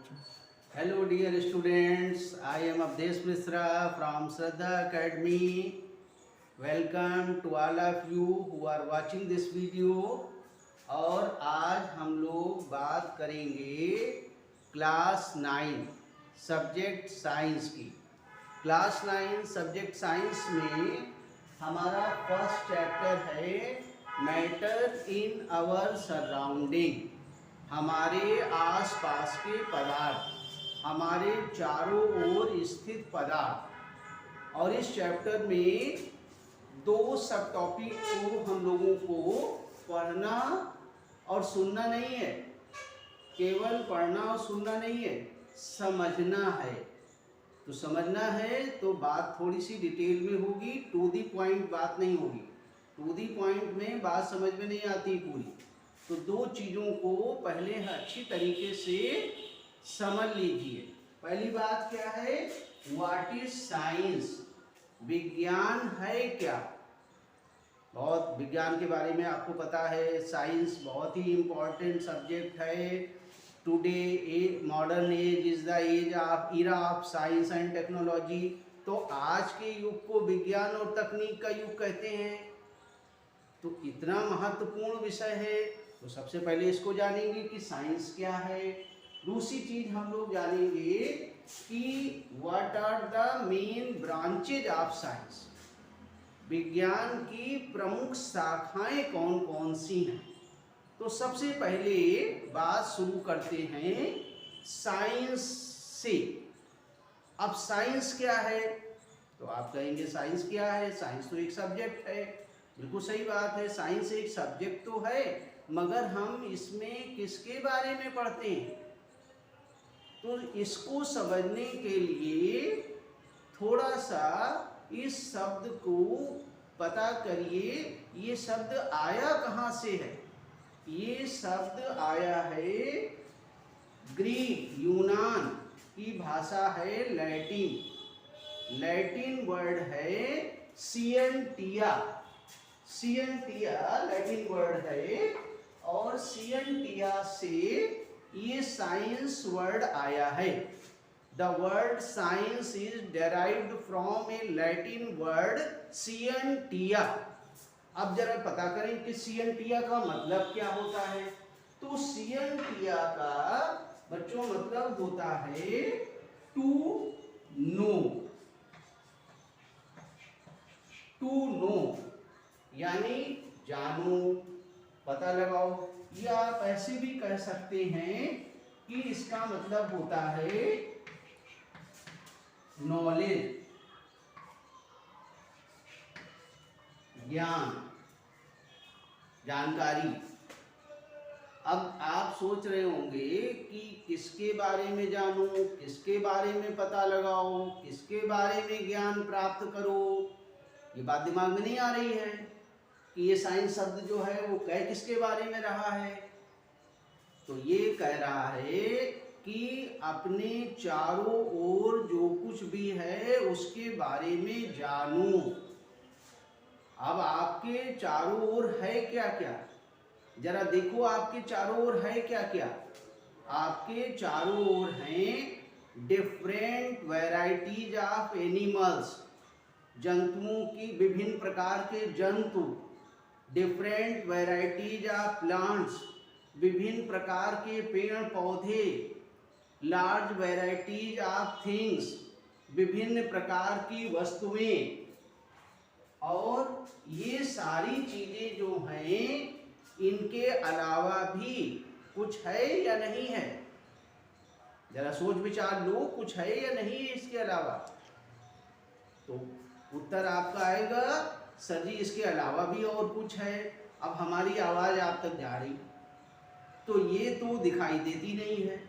Hello dear students, I am Avdesh Misra from Shraddha Academy. Welcome to all of you who are watching this video. और आज हम लोग बात करेंगे class 9 subject science की। Class 9 subject science में हमारा फर्स्ट चैप्टर है मैटर इन आवर सराउंडिंग, हमारे आसपास के पदार्थ, हमारे चारों ओर स्थित पदार्थ। और इस चैप्टर में दो सब टॉपिक को हम लोगों को पढ़ना और सुनना नहीं है, केवल पढ़ना और सुनना नहीं है, समझना है। तो समझना है तो बात थोड़ी सी डिटेल में होगी, टू दी पॉइंट बात नहीं होगी। टू दी पॉइंट में बात समझ में नहीं आती पूरी। तो दो चीज़ों को पहले अच्छी तरीके से समझ लीजिए। पहली बात क्या है, व्हाट इज साइंस, विज्ञान है क्या। बहुत विज्ञान के बारे में आपको पता है, साइंस बहुत ही इम्पोर्टेंट सब्जेक्ट है। Today modern age is the age of era of science and technology. तो आज के युग को विज्ञान और तकनीक का युग कहते हैं। तो इतना महत्वपूर्ण विषय है, तो सबसे पहले इसको जानेंगे कि साइंस क्या है। दूसरी चीज हम लोग जानेंगे कि what are the main branches of science, विज्ञान की प्रमुख शाखाएं कौन कौन सी हैं। तो सबसे पहले बात शुरू करते हैं साइंस से। अब साइंस क्या है, तो आप कहेंगे साइंस क्या है, साइंस तो एक सब्जेक्ट है। बिल्कुल सही बात है, साइंस एक सब्जेक्ट तो है, मगर हम इसमें किसके बारे में पढ़ते हैं। तो इसको समझने के लिए थोड़ा सा इस शब्द को पता करिए, ये शब्द आया कहाँ से है। ये शब्द आया है ग्रीक, यूनान की भाषा है लैटिन। लैटिन वर्ड है सियंटिया। सियंटिया लैटिन वर्ड है, और सियंटिया से ये साइंस वर्ड आया है। The word science is derived from a Latin word scientia. अब जरा पता करें कि सियंटिया का मतलब क्या होता है। तो सियंटिया का बच्चों मतलब होता है टू नो। टू नो यानी जानो, पता लगाओ, या आप ऐसे भी कह सकते हैं कि इसका मतलब होता है नॉलेज, ज्ञान, जानकारी। अब आप सोच रहे होंगे कि किसके बारे में जानो, किसके बारे में पता लगाओ, किसके बारे में ज्ञान प्राप्त करो। ये बात दिमाग में नहीं आ रही है कि ये साइंस शब्द जो है वो कह किसके बारे में रहा है। तो ये कह रहा है कि अपने चारों ओर जो कुछ भी है उसके बारे में जानो। अब आपके चारों ओर है क्या क्या, जरा देखो आपके चारों ओर है क्या क्या। आपके चारों ओर हैं डिफरेंट वैरायटीज ऑफ एनिमल्स, जंतुओं की विभिन्न प्रकार के जंतु। डिफरेंट वैरायटीज ऑफ प्लांट्स, विभिन्न प्रकार के पेड़ पौधे। लार्ज वैरायटीज ऑफ थिंग्स, विभिन्न प्रकार की वस्तुएं। और ये सारी चीजें जो हैं इनके अलावा भी कुछ है या नहीं है, जरा सोच विचार लो, कुछ है या नहीं है इसके अलावा। तो उत्तर आपका आएगा सर जी इसके अलावा भी और कुछ है। अब हमारी आवाज़ आप तक जा रही, तो ये तो दिखाई देती नहीं है।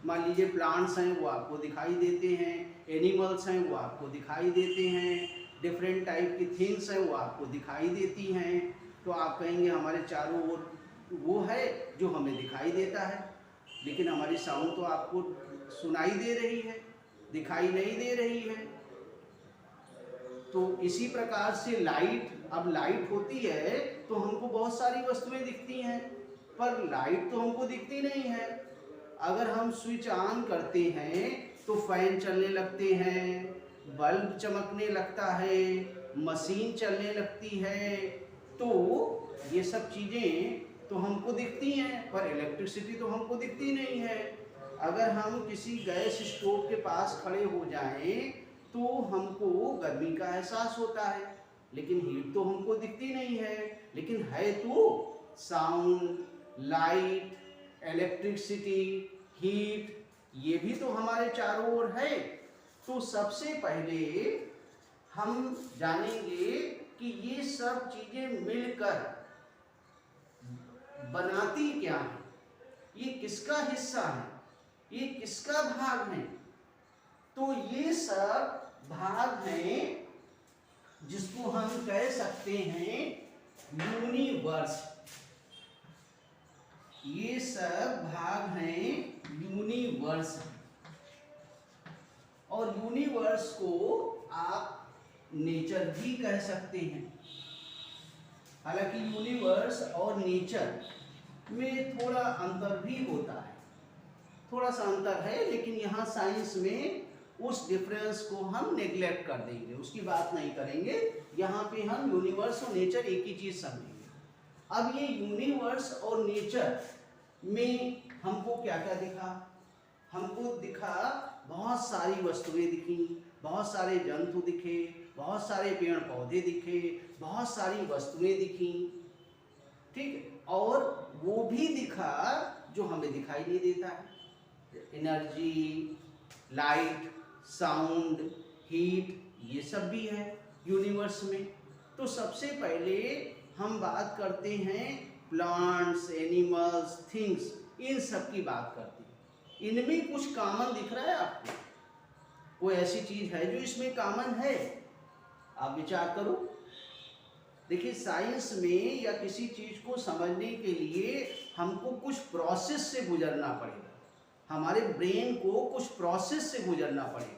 मान लीजिए प्लांट्स हैं वो आपको दिखाई देते हैं, एनिमल्स हैं वो आपको दिखाई देते हैं, डिफरेंट टाइप की थिंग्स हैं वो आपको दिखाई देती हैं। तो आप कहेंगे हमारे चारों ओर वो है जो हमें दिखाई देता है, लेकिन हमारी साउंड तो आपको सुनाई दे रही है, दिखाई नहीं दे रही है। तो इसी प्रकार से लाइट, अब लाइट होती है तो हमको बहुत सारी वस्तुएं दिखती हैं, पर लाइट तो हमको दिखती नहीं है। अगर हम स्विच ऑन करते हैं तो फैन चलने लगते हैं, बल्ब चमकने लगता है, मशीन चलने लगती है। तो ये सब चीज़ें तो हमको दिखती हैं, पर इलेक्ट्रिसिटी तो हमको दिखती नहीं है। अगर हम किसी गैस स्टोव के पास खड़े हो जाएं तो हमको गर्मी का एहसास होता है, लेकिन हीट तो हमको दिखती नहीं है। लेकिन है तो साउंड, लाइट, इलेक्ट्रिसिटी, हीट, ये भी तो हमारे चारों ओर है। तो सबसे पहले हम जानेंगे कि ये सब चीजें मिलकर बनाती क्या है, ये किसका हिस्सा है, ये किसका भाग है। तो ये सब भाग हैं जिसको हम कह सकते हैं यूनिवर्स। ये सब भाग हैं यूनिवर्स। और यूनिवर्स को आप नेचर भी कह सकते हैं। हालांकि यूनिवर्स और नेचर में थोड़ा अंतर भी होता है, थोड़ा सा अंतर है, लेकिन यहाँ साइंस में उस डिफरेंस को हम नेग्लेक्ट कर देंगे, उसकी बात नहीं करेंगे। यहाँ पे हम यूनिवर्स और नेचर एक ही चीज समझेंगे। अब ये यूनिवर्स और नेचर में हमको क्या क्या दिखा? हमको दिखा बहुत सारी वस्तुएं दिखी, बहुत सारे जंतु दिखे, बहुत सारे पेड़ पौधे दिखे, बहुत सारी वस्तुएं दिखी, ठीक। और वो भी दिखा जो हमें दिखाई नहीं देता है, एनर्जी, लाइट, साउंड, हीट, ये सब भी है यूनिवर्स में। तो सबसे पहले हम बात करते हैं प्लांट्स, एनिमल्स, थिंग्स, इन सब की बात करते हैं। इनमें कुछ कॉमन दिख रहा है आपको? कोई ऐसी चीज है जो इसमें कॉमन है? आप विचार करो। देखिए, साइंस में या किसी चीज को समझने के लिए हमको कुछ प्रोसेस से गुजरना पड़ेगा, हमारे ब्रेन को कुछ प्रोसेस से गुजरना पड़ेगा।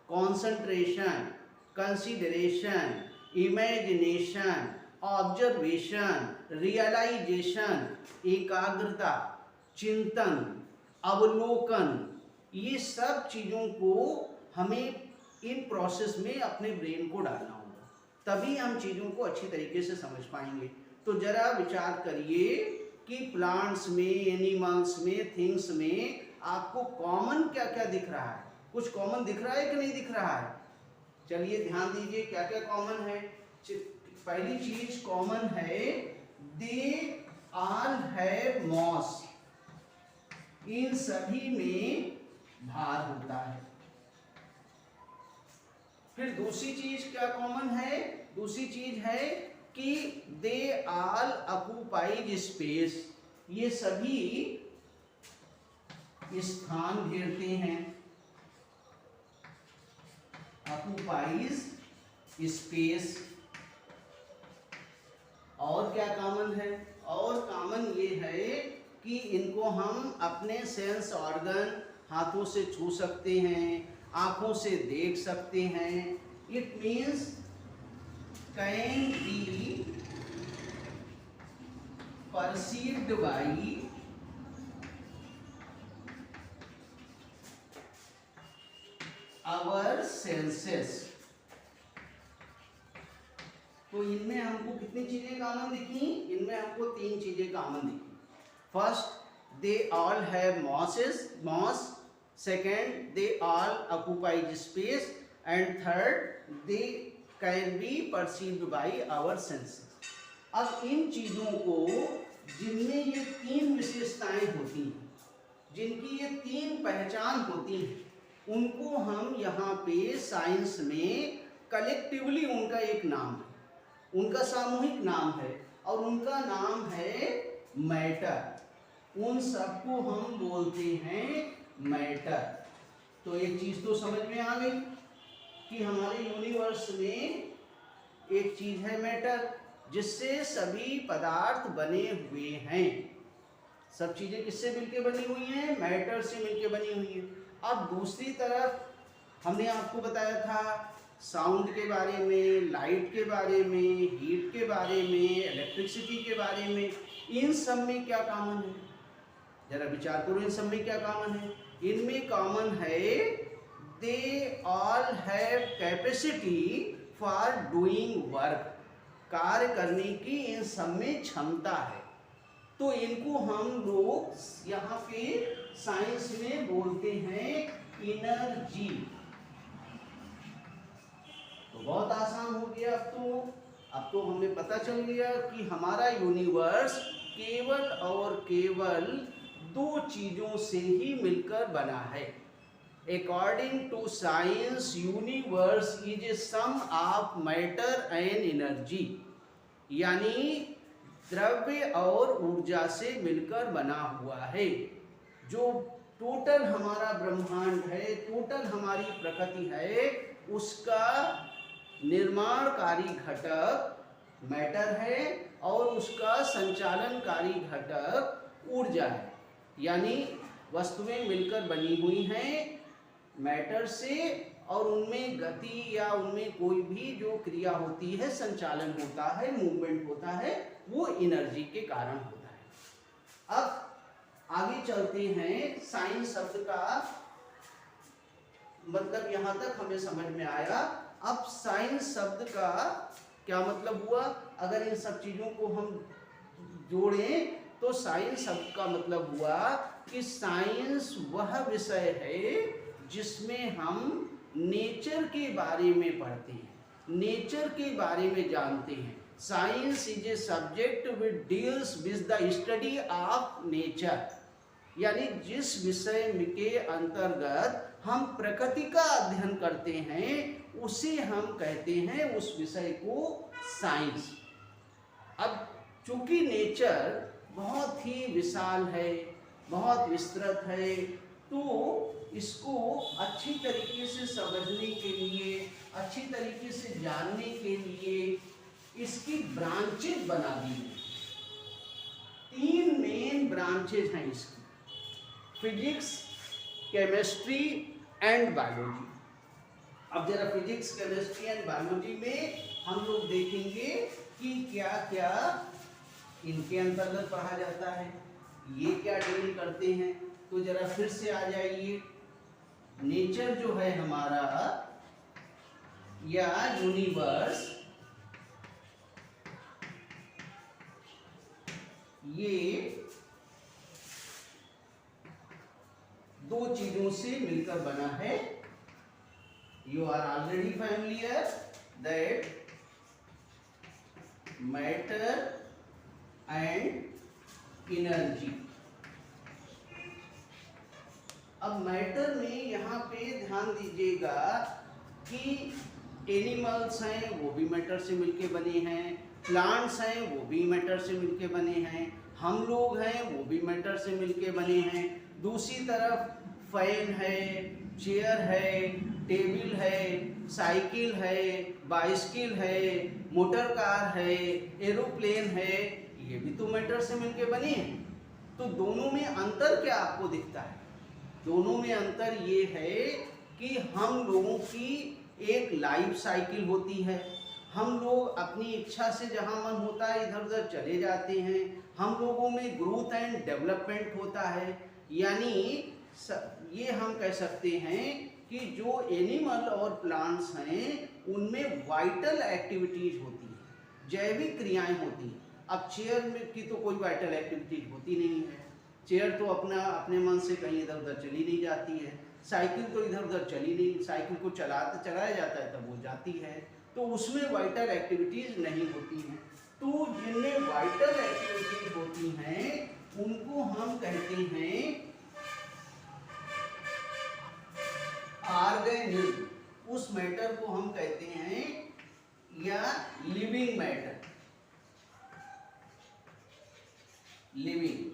Concentration, consideration, imagination, observation, realisation, एकाग्रता, चिंतन, अवलोकन, ये सब चीज़ों को हमें इन प्रोसेस में अपने ब्रेन को डालना होगा, तभी हम चीज़ों को अच्छी तरीके से समझ पाएंगे। तो जरा विचार करिए कि प्लांट्स में, एनिमल्स में, थिंग्स में आपको कॉमन क्या क्या दिख रहा है? कुछ कॉमन दिख रहा है कि नहीं दिख रहा है? चलिए ध्यान दीजिए क्या क्या कॉमन है। पहली चीज कॉमन है, दे ऑल हैव मॉस। इन सभी में भार होता है। फिर दूसरी चीज क्या कॉमन है? दूसरी चीज है कि दे ऑल ऑक्युपाइज स्पेस। ये सभी स्थान घेरते हैं, ऑक्युपाइज स्पेस। और क्या कॉमन है? और कॉमन ये है कि इनको हम अपने सेंस ऑर्गन, हाथों से छू सकते हैं, आंखों से देख सकते हैं। It means can be perceived by our senses. तो इनमें हमको कितनी चीजें कॉमन दिखी? इनमें हमको तीन चीजें कॉमन दिखी। First, they all have moss. Second, they all occupy space. And third, they can be perceived by our senses. अब इन चीजों को, जिनमें ये तीन विशेषताएं होती हैं, जिनकी ये तीन पहचान होती हैं, उनको हम यहाँ पे साइंस में कलेक्टिवली उनका एक नाम है, उनका सामूहिक नाम है, और उनका नाम है मैटर। उन सबको हम बोलते हैं मैटर। तो एक चीज तो समझ में आ गई कि हमारे यूनिवर्स में एक चीज है मैटर, जिससे सभी पदार्थ बने हुए हैं। सब चीजें किससे मिलकर बनी हुई हैं? मैटर से मिलकर बनी हुई हैं। अब दूसरी तरफ हमने आपको बताया था साउंड के बारे में, लाइट के बारे में, हीट के बारे में, इलेक्ट्रिसिटी के बारे में। इन सब में क्या कॉमन है? जरा विचार करो इन सब में क्या कॉमन है। इनमें कॉमन है they all have capacity for doing work, कार्य करने की इन सब में क्षमता है। तो इनको हम लोग यहाँ पे साइंस में बोलते हैं एनर्जी। तो बहुत आसान हो गया। अब तो हमें पता चल गया कि हमारा यूनिवर्स केवल और केवल दो चीजों से ही मिलकर बना है। According to science, universe is a sum of matter and energy, यानी द्रव्य और ऊर्जा से मिलकर बना हुआ है। जो टोटल हमारा ब्रह्मांड है, टोटल हमारी प्रकृति है, उसका निर्माणकारी घटक मैटर है और उसका संचालनकारी घटक ऊर्जा है। यानी वस्तुएं मिलकर बनी हुई हैं मैटर से, और उनमें गति या उनमें कोई भी जो क्रिया होती है, संचालन होता है, मूवमेंट होता है, वो एनर्जी के कारण होता है। अब आगे चलते हैं। साइंस शब्द का मतलब यहां तक हमें समझ में आया। अब साइंस शब्द का क्या मतलब हुआ? अगर इन सब चीजों को हम जोड़ें तो साइंस शब्द का मतलब हुआ कि साइंस वह विषय है जिसमें हम नेचर के बारे में पढ़ते हैं, नेचर के बारे में जानते हैं। Science is a subject which deals with the study of nature, यानी जिस विषय के अंतर्गत हम प्रकृति का अध्ययन करते हैं उसे हम कहते हैं, उस विषय को साइंस। अब चूंकि नेचर बहुत ही विशाल है, बहुत विस्तृत है, तो इसको अच्छी तरीके से समझने के लिए, अच्छी तरीके से जानने के लिए इसकी ब्रांचेज बना दी हैं। 3 मेन ब्रांचेज हैं इसकी, फिजिक्स, केमिस्ट्री एंड बायोलॉजी। अब जरा फिजिक्स, केमिस्ट्री एंड बायोलॉजी में हम लोग देखेंगे कि क्या क्या इनके अंतर्गत पढ़ा जाता है, ये क्या डील करते हैं। तो जरा फिर से आ जाइए। नेचर जो है हमारा या यूनिवर्स, ये 2 चीजों से मिलकर बना है। You are already familiar that matter and energy. अब मैटर में यहाँ पे ध्यान दीजिएगा कि एनिमल्स हैं वो भी मैटर से मिलके बने हैं, प्लांट्स हैं वो भी मैटर से मिलके बने हैं, हम लोग हैं वो भी मैटर से मिलके बने हैं। दूसरी तरफ फैन है, चेयर है, टेबल है, साइकिल है, बाइसिकल है, मोटर कार है, एरोप्लेन है, ये भी तो मैटर से मिलके बने हैं। तो दोनों में अंतर क्या आपको दिखता है? दोनों में अंतर ये है कि हम लोगों की एक लाइफ साइकिल होती है, हम लोग अपनी इच्छा से जहाँ मन होता है इधर उधर चले जाते हैं। हम लोगों में ग्रोथ एंड डेवलपमेंट होता है, यानी ये हम कह सकते हैं कि जो एनिमल और प्लांट्स हैं उनमें वाइटल एक्टिविटीज होती है, जैविक क्रियाएं होती हैं। अब चेयर में की तो कोई वाइटल एक्टिविटीज होती नहीं है, चेयर तो अपने मन से कहीं इधर उधर चली नहीं जाती है, साइकिल तो इधर उधर चली नहीं, साइकिल को चलाया जाता है तब वो जाती है, तो उसमें वाइटल एक्टिविटीज नहीं होती हैं। तो जिनमें वाइटल एक्टिविटीज होती हैं उनको हम कहते हैं ऑर्गेनिज्म, उस मैटर को हम कहते हैं या लिविंग मैटर, लिविंग।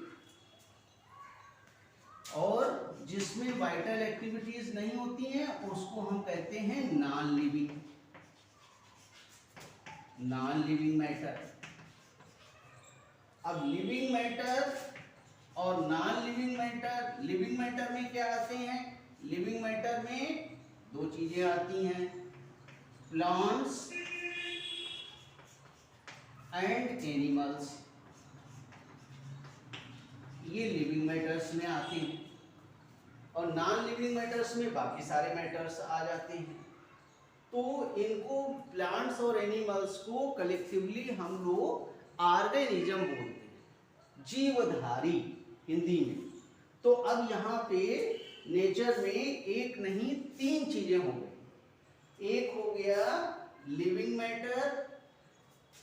और जिसमें वाइटल एक्टिविटीज नहीं होती हैं उसको हम कहते हैं non living, non living matter. अब लिविंग मैटर और non living matter, living matter में क्या आते हैं? लिविंग मैटर में 2 चीजें आती हैं, प्लांट्स एंड एनिमल्स। ये लिविंग मैटर्स में आते हैं और नॉन लिविंग मैटर्स में बाकी सारे मैटर्स आ जाते हैं। तो इनको प्लांट्स और एनिमल्स को कलेक्टिवली हम लोग ऑर्गेनिज्म बोलते हैं, जीवधारी हिंदी में। तो अब यहाँ पे नेचर में एक नहीं 3 चीजें हो गई। एक हो गया लिविंग मैटर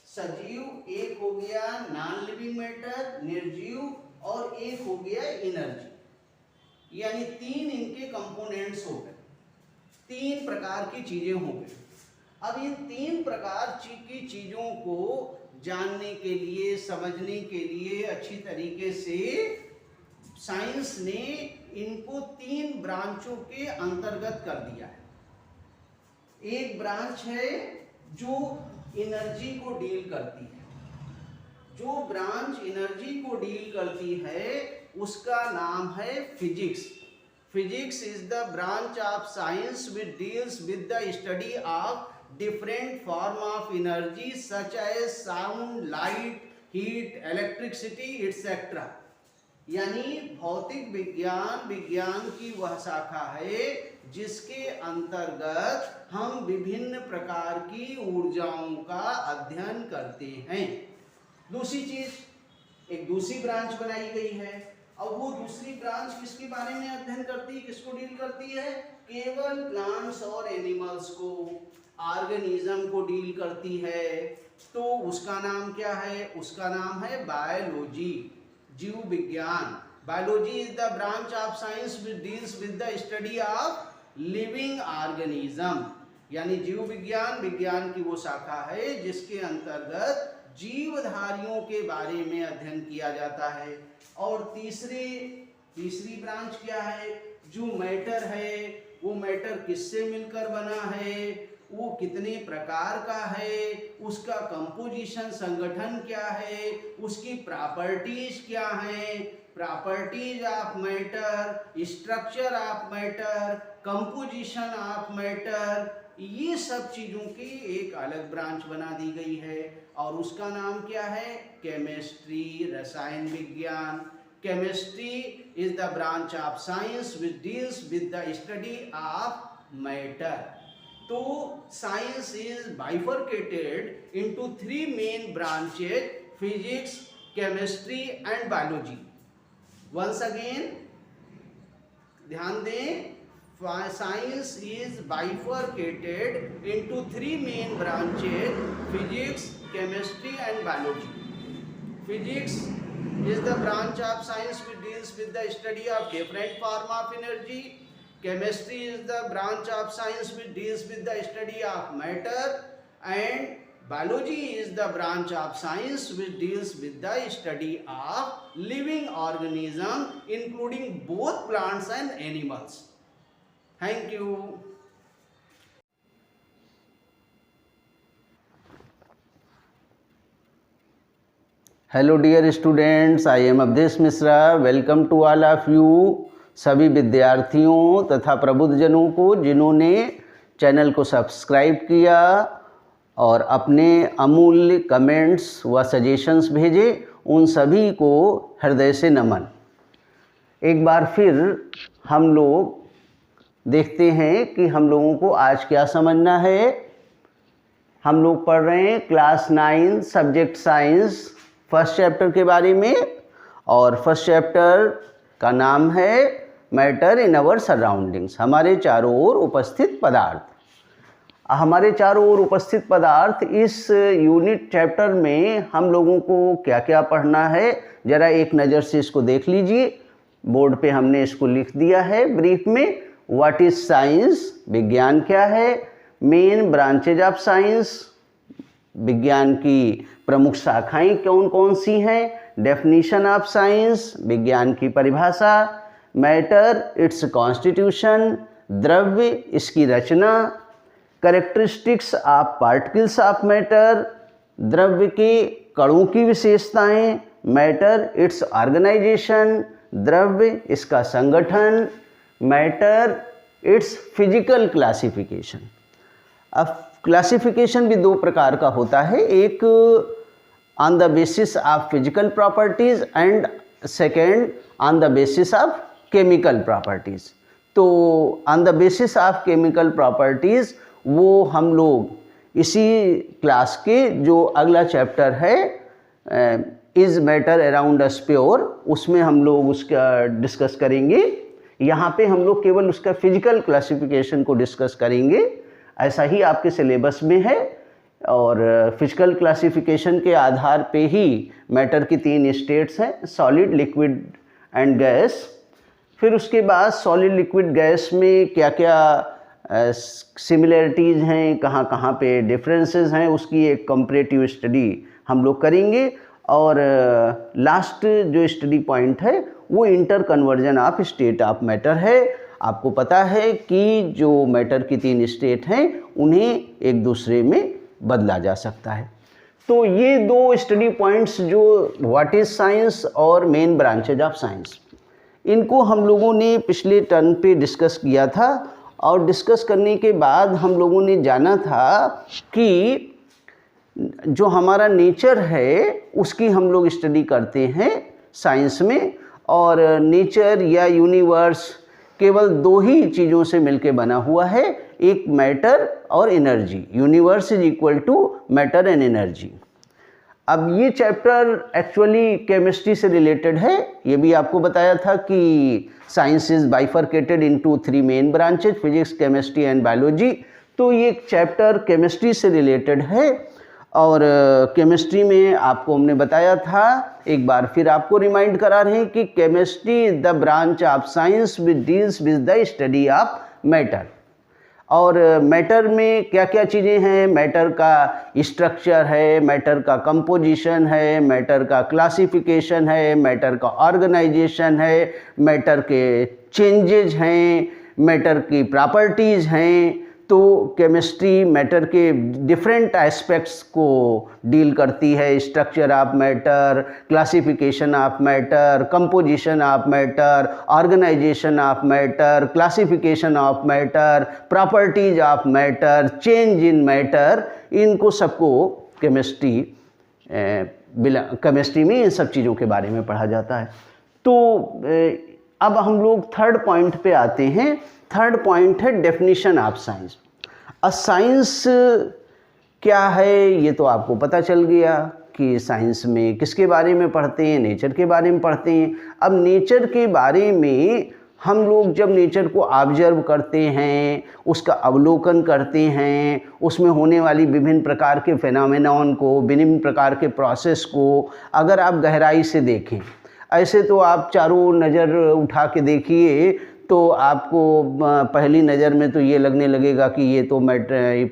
सजीव, एक हो गया नॉन लिविंग मैटर निर्जीव, और एक हो गया एनर्जी। यानी 3 इनके कंपोनेंट्स हो गए, 3 प्रकार की चीजें हो गई। अब इन 3 प्रकार की चीजों को जानने के लिए, समझने के लिए अच्छी तरीके से साइंस ने इनको 3 ब्रांचों के अंतर्गत कर दिया है। एक ब्रांच है जो एनर्जी को डील करती है। जो ब्रांच एनर्जी को डील करती है उसका नाम है physics. Physics is the branch of science which deals with the study of different form of energy such as sound, light, heat, electricity etc. यानी भौतिक विज्ञान की वह शाखा है जिसके अंतर्गत हम विभिन्न प्रकार की ऊर्जाओं का अध्ययन करते हैं। दूसरी चीज, एक दूसरी ब्रांच बनाई गई है। अब वो दूसरी ब्रांच किसके बारे में अध्ययन करती है, किसको डील करती है? केवल प्लांट्स और एनिमल्स को, ऑर्गेनिज्म को डील करती है। तो उसका नाम क्या है? उसका नाम है बायोलॉजी, जीव विज्ञान। Biology is the branch of science which deals with the study of living organism. यानी जीव विज्ञान की वो शाखा है जिसके अंतर्गत जीवधारियों के बारे में अध्ययन किया जाता है। और तीसरी ब्रांच क्या है? जो मैटर है, वो मैटर किससे मिलकर बना है, वो कितने प्रकार का है, उसका कंपोजिशन संगठन क्या है, उसकी प्रॉपर्टीज क्या है, properties of matter, structure of matter, composition of matter, ये सब चीजों की एक अलग ब्रांच बना दी गई है। और उसका नाम क्या है? केमिस्ट्री, रसायन विज्ञान। Chemistry is the branch of science which deals with the study of matter. तो science is bifurcated into 3 main branches, physics, chemistry and biology. Once again ध्यान दें, science is bifurcated into 3 main branches, physics, chemistry and biology. Physics is the branch of science which deals with the study of different form of energy. Chemistry is the branch of science which deals with the study of matter, and biology is the branch of science which deals with the study of living organism including both plants and animals. Thank you. Hello dear students, I am Awadhesh Mishra. Welcome to all of you, सभी विद्यार्थियों तथा प्रबुद्धजनों को जिन्होंने channel को subscribe किया और अपने अमूल्य कमेंट्स व सजेशंस भेजे, उन सभी को हृदय से नमन। एक बार फिर हम लोग देखते हैं कि हम लोगों को आज क्या समझना है। हम लोग पढ़ रहे हैं class 9 subject science first chapter के बारे में, और फर्स्ट चैप्टर का नाम है मैटर इन आवर सराउंडिंग्स, हमारे चारों ओर उपस्थित पदार्थ। हमारे चारों ओर उपस्थित पदार्थ, इस यूनिट चैप्टर में हम लोगों को क्या क्या पढ़ना है, ज़रा एक नज़र से इसको देख लीजिए। बोर्ड पे हमने इसको लिख दिया है ब्रीफ में। व्हाट इज साइंस, विज्ञान क्या है। मेन ब्रांचेज ऑफ साइंस, विज्ञान की प्रमुख शाखाएं कौन कौन सी हैं। डेफिनेशन ऑफ साइंस, विज्ञान की परिभाषा। मैटर, इट्स कॉन्स्टिट्यूशन, द्रव्य, इसकी रचना। Characteristics of particles of matter, द्रव्य के कणों की विशेषताएं। मैटर, इट्स ऑर्गेनाइजेशन, द्रव्य, इसका संगठन। Matter, its physical classification. अब क्लासिफिकेशन भी 2 प्रकार का होता है, एक on the basis of physical properties and second on the basis of chemical properties. तो on the basis of chemical properties वो हम लोग इसी क्लास के जो अगला चैप्टर है is matter around us pure, उसमें हम लोग उसका डिस्कस करेंगे। यहाँ पे हम लोग केवल उसका फिजिकल क्लासिफिकेशन को डिस्कस करेंगे, ऐसा ही आपके सिलेबस में है। और फिजिकल क्लासिफिकेशन के आधार पे ही मैटर की 3 स्टेट्स हैं, सॉलिड, लिक्विड एंड गैस। फिर उसके बाद सॉलिड, लिक्विड, गैस में क्या क्या सिमिलरिटीज़ हैं, कहाँ कहाँ पे डिफरेंसेस हैं, उसकी एक कंपैरेटिव स्टडी हम लोग करेंगे। और लास्ट जो स्टडी पॉइंट है वो inter conversion of state of matter है। आपको पता है कि जो मैटर की 3 स्टेट हैं उन्हें एक दूसरे में बदला जा सकता है। तो ये 2 स्टडी पॉइंट्स जो व्हाट इज़ साइंस और मेन ब्रांचेज ऑफ साइंस, इनको हम लोगों ने पिछले टर्म पे डिस्कस किया था। और डिस्कस करने के बाद हम लोगों ने जाना था कि जो हमारा नेचर है उसकी हम लोग स्टडी करते हैं साइंस में। और नेचर या यूनिवर्स केवल 2 ही चीज़ों से मिलके बना हुआ है, एक मैटर और energy. Universe is equal to matter and energy. अब ये चैप्टर एक्चुअली केमिस्ट्री से रिलेटेड है। ये भी आपको बताया था कि science is bifurcated into 3 main branches, physics, chemistry and biology. तो ये चैप्टर केमिस्ट्री से रिलेटेड है। और केमिस्ट्री में आपको हमने बताया था, एक बार फिर आपको रिमाइंड करा रहे हैं कि chemistry is the branch of science which deals with the study of matter. और मैटर में क्या क्या चीज़ें हैं, मैटर का स्ट्रक्चर है, मैटर का कंपोजिशन है, मैटर का क्लासिफिकेशन है, मैटर का ऑर्गेनाइजेशन है, मैटर के चेंजेज हैं, मैटर की प्रॉपर्टीज़ हैं। तो केमिस्ट्री मैटर के डिफरेंट एस्पेक्ट्स को डील करती है, structure of matter, classification of matter, composition of matter, organisation of matter, classification of matter, properties of matter, change in matter. इनको सबको केमिस्ट्री में इन सब चीज़ों के बारे में पढ़ा जाता है। तो अब हम लोग थर्ड पॉइंट पे आते हैं। थर्ड पॉइंट है डेफिनेशन ऑफ साइंस। साइंस क्या है ये तो आपको पता चल गया कि साइंस में किसके बारे में पढ़ते हैं, नेचर के बारे में पढ़ते हैं। अब नेचर के बारे में हम लोग जब नेचर को ऑब्जर्व करते हैं, उसका अवलोकन करते हैं, उसमें होने वाली विभिन्न प्रकार के फेनोमेनॉन को, विभिन्न प्रकार के प्रोसेस को अगर आप गहराई से देखें, ऐसे तो आप चारों नज़र उठा के देखिए तो आपको पहली नज़र में तो ये लगने लगेगा कि ये तो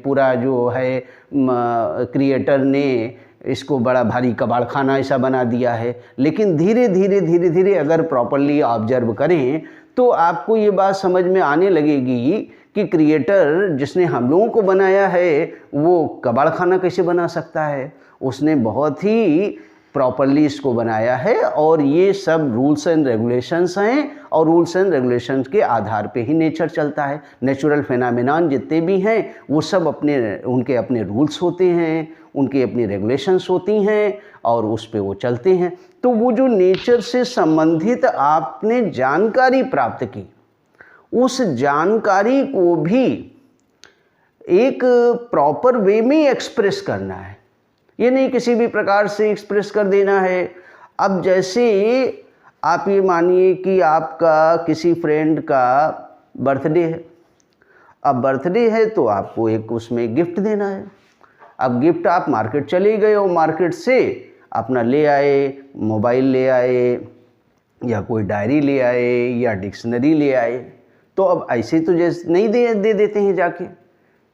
पूरा जो है क्रिएटर ने इसको बड़ा भारी कबाड़खाना ऐसा बना दिया है। लेकिन धीरे धीरे अगर प्रॉपरली ऑब्जर्व करें तो आपको ये बात समझ में आने लगेगी कि क्रिएटर जिसने हम लोगों को बनाया है वो कबाड़खाना कैसे बना सकता है। उसने बहुत ही प्रॉपरली इसको बनाया है और ये सब रूल्स एंड रेगुलेशंस हैं और रूल्स एंड रेगुलेशंस के आधार पे ही नेचर चलता है। नेचुरल फेनोमेनॉन जितने भी हैं वो सब उनके अपने रूल्स होते हैं, उनकी अपनी रेगुलेशंस होती हैं और उस पे वो चलते हैं। तो वो जो नेचर से संबंधित आपने जानकारी प्राप्त की, उस जानकारी को भी एक प्रॉपर वे में एक्सप्रेस करना है। ये नहीं किसी भी प्रकार से एक्सप्रेस कर देना है। अब जैसे आप ये मानिए कि आपका किसी फ्रेंड का बर्थडे है। अब बर्थडे है तो आपको एक उसमें गिफ्ट देना है। अब गिफ्ट आप मार्केट चले गए और मार्केट से अपना ले आए, मोबाइल ले आए या कोई डायरी ले आए या डिक्शनरी ले आए। तो अब ऐसे तो जैसे नहीं दे देते हैं जाके,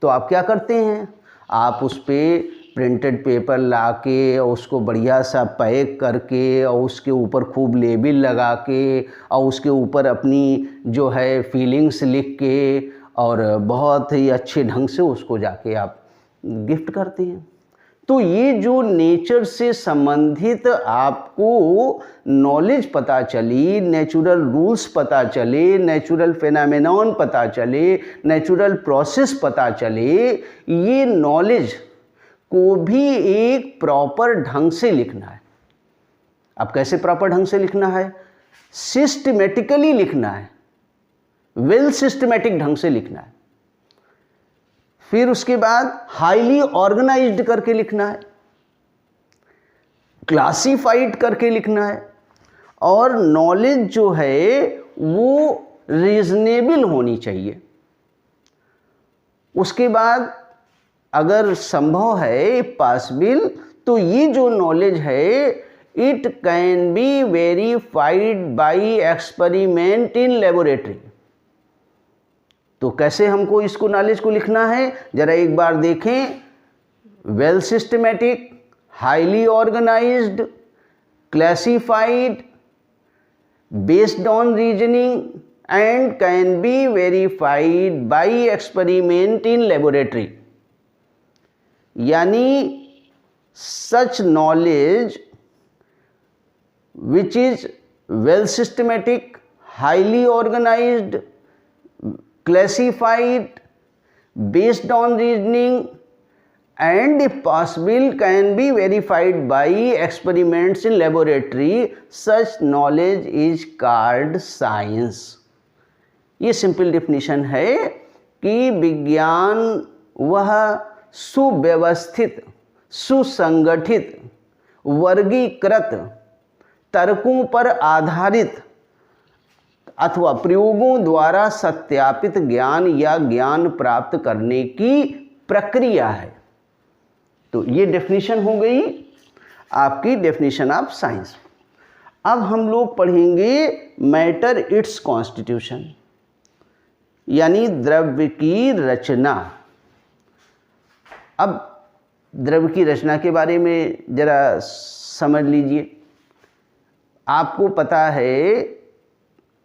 तो आप क्या करते हैं, आप उस पर प्रिंटेड पेपर लाके और उसको बढ़िया सा पैक करके और उसके ऊपर खूब लेबल लगा के और उसके ऊपर अपनी जो है फीलिंग्स लिख के और बहुत ही अच्छे ढंग से उसको जाके आप गिफ्ट करते हैं। तो ये जो नेचर से संबंधित आपको नॉलेज पता चली, नेचुरल रूल्स पता चले, नेचुरल फेनोमेनॉन पता चले, नेचुरल प्रोसेस पता चले, ये नॉलेज को भी एक प्रॉपर ढंग से लिखना है। अब कैसे प्रॉपर ढंग से लिखना है? सिस्टमेटिकली लिखना है, वेल सिस्टमेटिक ढंग से लिखना है। फिर उसके बाद हाईली ऑर्गेनाइज्ड करके लिखना है, क्लासिफाइड करके लिखना है, और नॉलेज जो है वो रीजनेबल होनी चाहिए। उसके बाद अगर संभव है, पॉसिबल, तो ये जो नॉलेज है it can be verified bye experiment in laboratory. तो कैसे हमको इसको नॉलेज को लिखना है, जरा एक बार देखें। Well systematic, highly organised, classified, based on reasoning and can be verified by experiment in laboratory। यानी such knowledge which is well systematic, highly organized, classified, based on reasoning, and if possible can be verified by experiments in laboratory, such knowledge is called science। ये simple definition है कि विज्ञान वह सुव्यवस्थित, सुसंगठित, वर्गीकृत, तर्कों पर आधारित अथवा प्रयोगों द्वारा सत्यापित ज्ञान या ज्ञान प्राप्त करने की प्रक्रिया है। तो ये डेफिनेशन हो गई आपकी डेफिनेशन ऑफ साइंस। अब हम लोग पढ़ेंगे मैटर इट्स कॉन्स्टिट्यूशन, यानी द्रव्य की रचना। अब द्रव्य की रचना के बारे में जरा समझ लीजिए। आपको पता है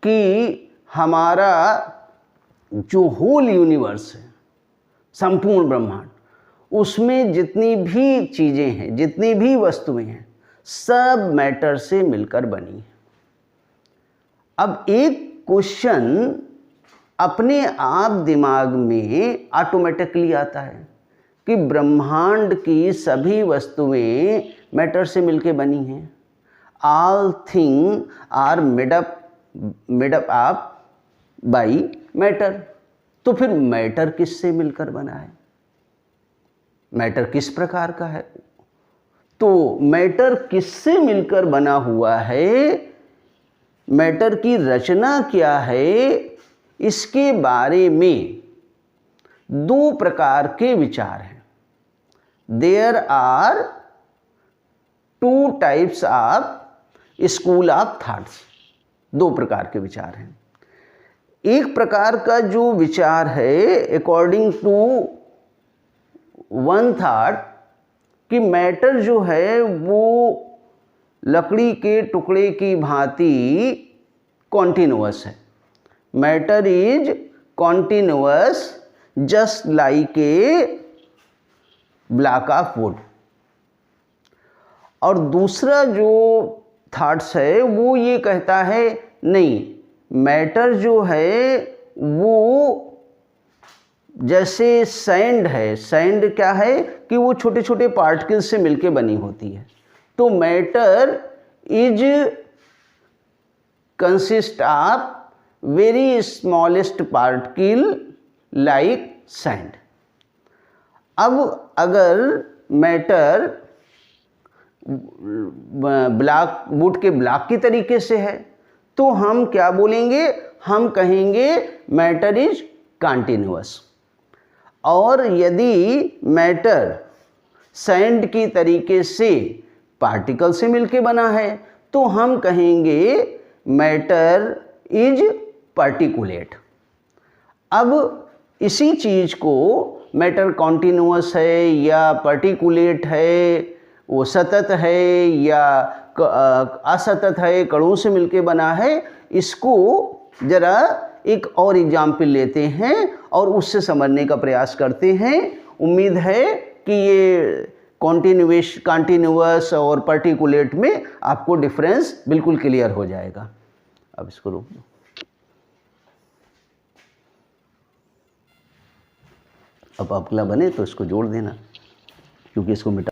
कि हमारा जो होल यूनिवर्स है, संपूर्ण ब्रह्मांड, उसमें जितनी भी चीज़ें हैं, जितनी भी वस्तुएं हैं, सब मैटर से मिलकर बनी है। अब एक क्वेश्चन अपने आप दिमाग में ऑटोमेटिकली आता है कि ब्रह्मांड की सभी वस्तुएं मैटर से मिलकर बनी हैं। All thing are made up of by matter. तो फिर मैटर किससे मिलकर बना है? मैटर किस प्रकार का है? तो मैटर किससे मिलकर बना हुआ है, मैटर की रचना क्या है, इसके बारे में दो प्रकार के विचार हैं। There are two types of school of thoughts. दो प्रकार के विचार हैं। एक प्रकार का जो विचार है, अकॉर्डिंग टू वन थॉट, कि मैटर जो है वो लकड़ी के टुकड़े की भांति कॉन्टिन्यूअस है। Matter is continuous just like a block of would. और दूसरा जो थॉट्स है वो ये कहता है, नहीं, मैटर जो है वो जैसे सैंड है। सैंड क्या है कि वो छोटे छोटे पार्टिकल्स से मिलके बनी होती है। तो matter is consist of very smallest particle like sand. अब अगर मैटर ब्लॉक, वुड के ब्लॉक की तरीके से है, तो हम क्या बोलेंगे? हम कहेंगे मैटर इज कॉन्टिन्यूअस। और यदि मैटर सैंड की तरीके से पार्टिकल से मिलके बना है, तो हम कहेंगे मैटर इज पार्टिकुलेट। अब इसी चीज़ को मैटर कॉन्टिन्यूअस है या पार्टिकुलेट है, वो सतत है या असतत है, कणों से मिलके बना है, इसको जरा एक और एग्जाम्पल लेते हैं और उससे समझने का प्रयास करते हैं। उम्मीद है कि ये कॉन्टिन्यूअस और पार्टिकुलेट में आपको डिफरेंस बिल्कुल क्लियर हो जाएगा। अब इसको रोक दो। अब अगला बने तो इसको जोड़ देना, क्योंकि इसको मिटा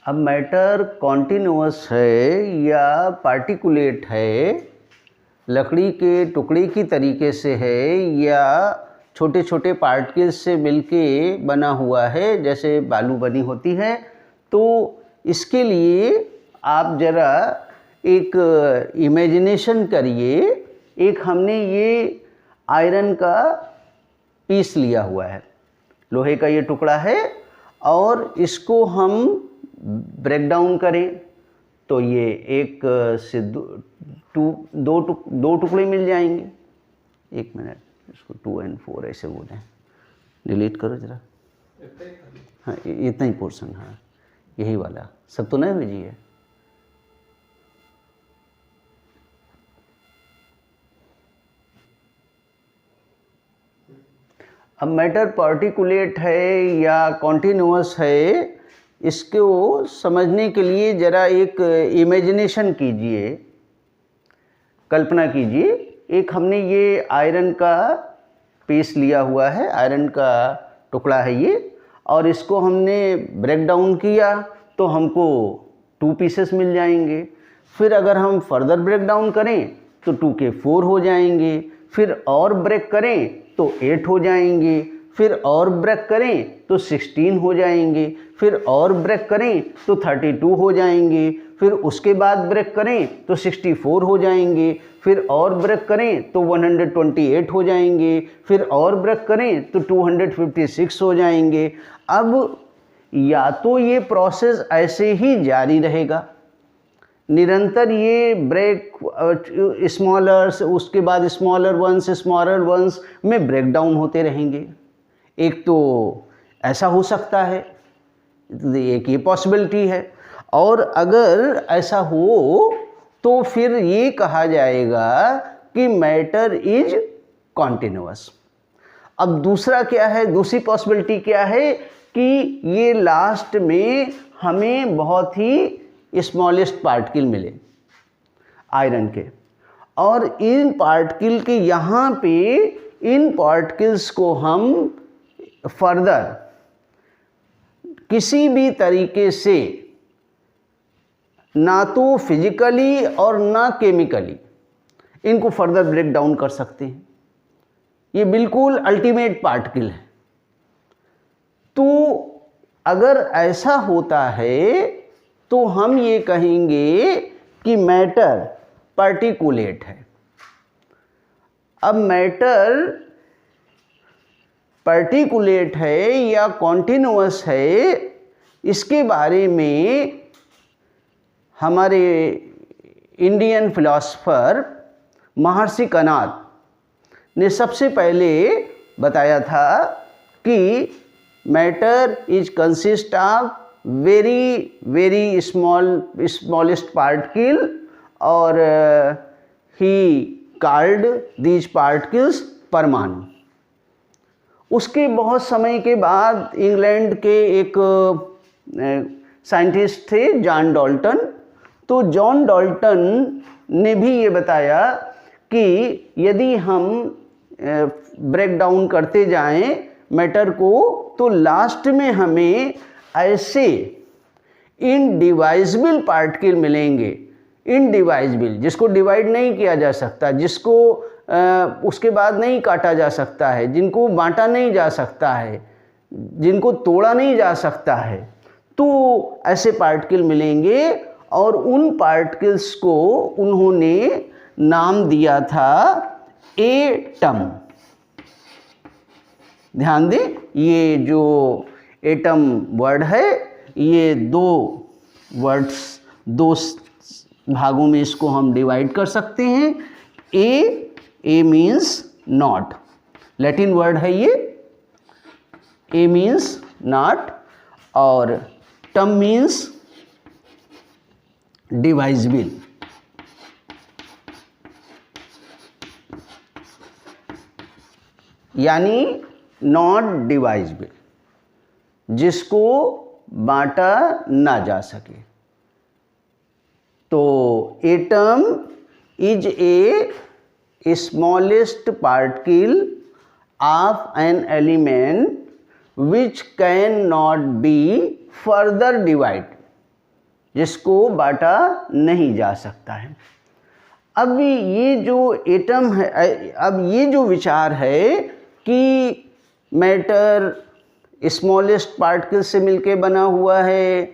अब मैटर कॉन्टिन्यूअस है या पार्टिकुलेट है, लकड़ी के टुकड़े की तरीके से है या छोटे छोटे पार्टिकल्स से मिलके बना हुआ है, जैसे बालू बनी होती है, तो इसके लिए आप ज़रा एक इमेजिनेशन करिए। एक हमने ये आयरन का पीस लिया हुआ है, लोहे का ये टुकड़ा है, और इसको हम ब्रेक डाउन करें तो ये एक से दो टुकड़े मिल जाएंगे। एक मिनट, इसको 2 और 4 ऐसे बोलें, डिलीट करो ज़रा। हाँ, इतना ही पोर्शन, हाँ यही वाला, सब तो नहीं भेजिए। अब मैटर पार्टिकुलेट है या कॉन्टिन्यूअस है, इसको समझने के लिए ज़रा एक इमेजिनेशन कीजिए, कल्पना कीजिए। एक हमने ये आयरन का पीस लिया हुआ है, आयरन का टुकड़ा है ये, और इसको हमने ब्रेक डाउन किया तो हमको 2 पीसेस मिल जाएंगे। फिर अगर हम फर्दर ब्रेक डाउन करें तो 2 के 4 हो जाएंगे, फिर और ब्रेक करें तो 8 हो जाएंगे, फिर और ब्रेक करें तो 16 हो जाएंगे, फिर और ब्रेक करें तो 32 हो जाएंगे, फिर उसके बाद ब्रेक करें तो 64 हो जाएंगे, फिर और ब्रेक करें तो 128 हो जाएंगे, फिर और ब्रेक करें तो 256 हो जाएंगे। अब या तो ये प्रोसेस ऐसे ही जारी रहेगा, निरंतर ये ब्रेक स्मॉलर, उसके बाद स्मॉलर वंस में ब्रेक डाउन होते रहेंगे। एक तो ऐसा हो सकता है, एक ये पॉसिबिलिटी है, और अगर ऐसा हो तो फिर ये कहा जाएगा कि मैटर इज कॉन्टिन्यूअस। अब दूसरा क्या है, दूसरी पॉसिबिलिटी क्या है कि ये लास्ट में हमें बहुत ही स्मॉलेस्ट पार्टिकल मिले आयरन के, और इन पार्टिकल के यहाँ पे इन पार्टिकल्स को हम फर्दर किसी भी तरीके से, ना तो फिजिकली और ना केमिकली, इनको फर्दर ब्रेक डाउन कर सकते हैं। ये बिल्कुल अल्टीमेट पार्टिकल है। तो अगर ऐसा होता है तो हम ये कहेंगे कि मैटर पार्टिकुलेट है। अब मैटर पार्टिकुलेट है या कॉन्टिन्यूअस है, इसके बारे में हमारे इंडियन फिलॉसफर महर्षि कणाद ने सबसे पहले बताया था कि matter is consist of very smallest particle, और ही कॉल्ड दीज पार्टिकल्स परमाणु। उसके बहुत समय के बाद इंग्लैंड के एक साइंटिस्ट थे जॉन डाल्टन, तो जॉन डाल्टन ने भी ये बताया कि यदि हम ब्रेक डाउन करते जाएं मैटर को तो लास्ट में हमें ऐसे इनडिवाइजिबल पार्टिकल मिलेंगे, इनडिवाइजिबल, जिसको डिवाइड नहीं किया जा सकता, जिसको उसके बाद नहीं काटा जा सकता है, जिनको बांटा नहीं जा सकता है, जिनको तोड़ा नहीं जा सकता है, तो ऐसे पार्टिकल मिलेंगे। और उन पार्टिकल्स को उन्होंने नाम दिया था एटम। ध्यान दें, ये जो एटम वर्ड है, ये दो भागों में इसको हम डिवाइड कर सकते हैं। ए मीन्स नॉट, लैटिन वर्ड है ये, ए मीन्स नॉट, और टम मीन्स डिवाइजिबल। यानी नॉट डिवाइजिबल, जिसको बांटा ना जा सके। तो atom is a smallest particle of an element which can not be further divided, जिसको बांटा नहीं जा सकता है। अब ये जो एटम है, अब ये जो विचार है कि मैटर स्मॉलेस्ट पार्टिकल से मिलके बना हुआ है,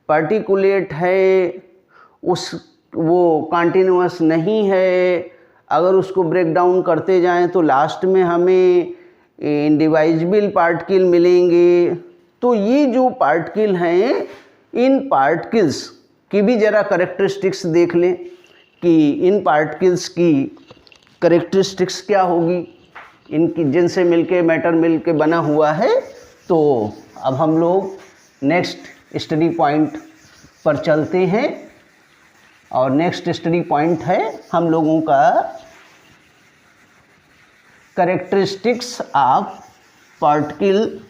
पार्टिकुलेट है, वो कॉन्टिन्यूअस नहीं है, अगर उसको ब्रेक डाउन करते जाएं तो लास्ट में हमें इंडिवाइजिबल पार्टिकल मिलेंगे। तो ये जो पार्टिकल हैं, इन पार्टिकल्स की भी ज़रा करेक्टरिस्टिक्स देख लें कि इन पार्टिकल्स की करेक्टरिस्टिक्स क्या होगी, इनकी जिनसे मिलके मैटर मिलके बना हुआ है। तो अब हम लोग नेक्स्ट स्टडी पॉइंट पर चलते हैं, और नेक्स्ट स्टडी पॉइंट है हम लोगों का characteristics of particle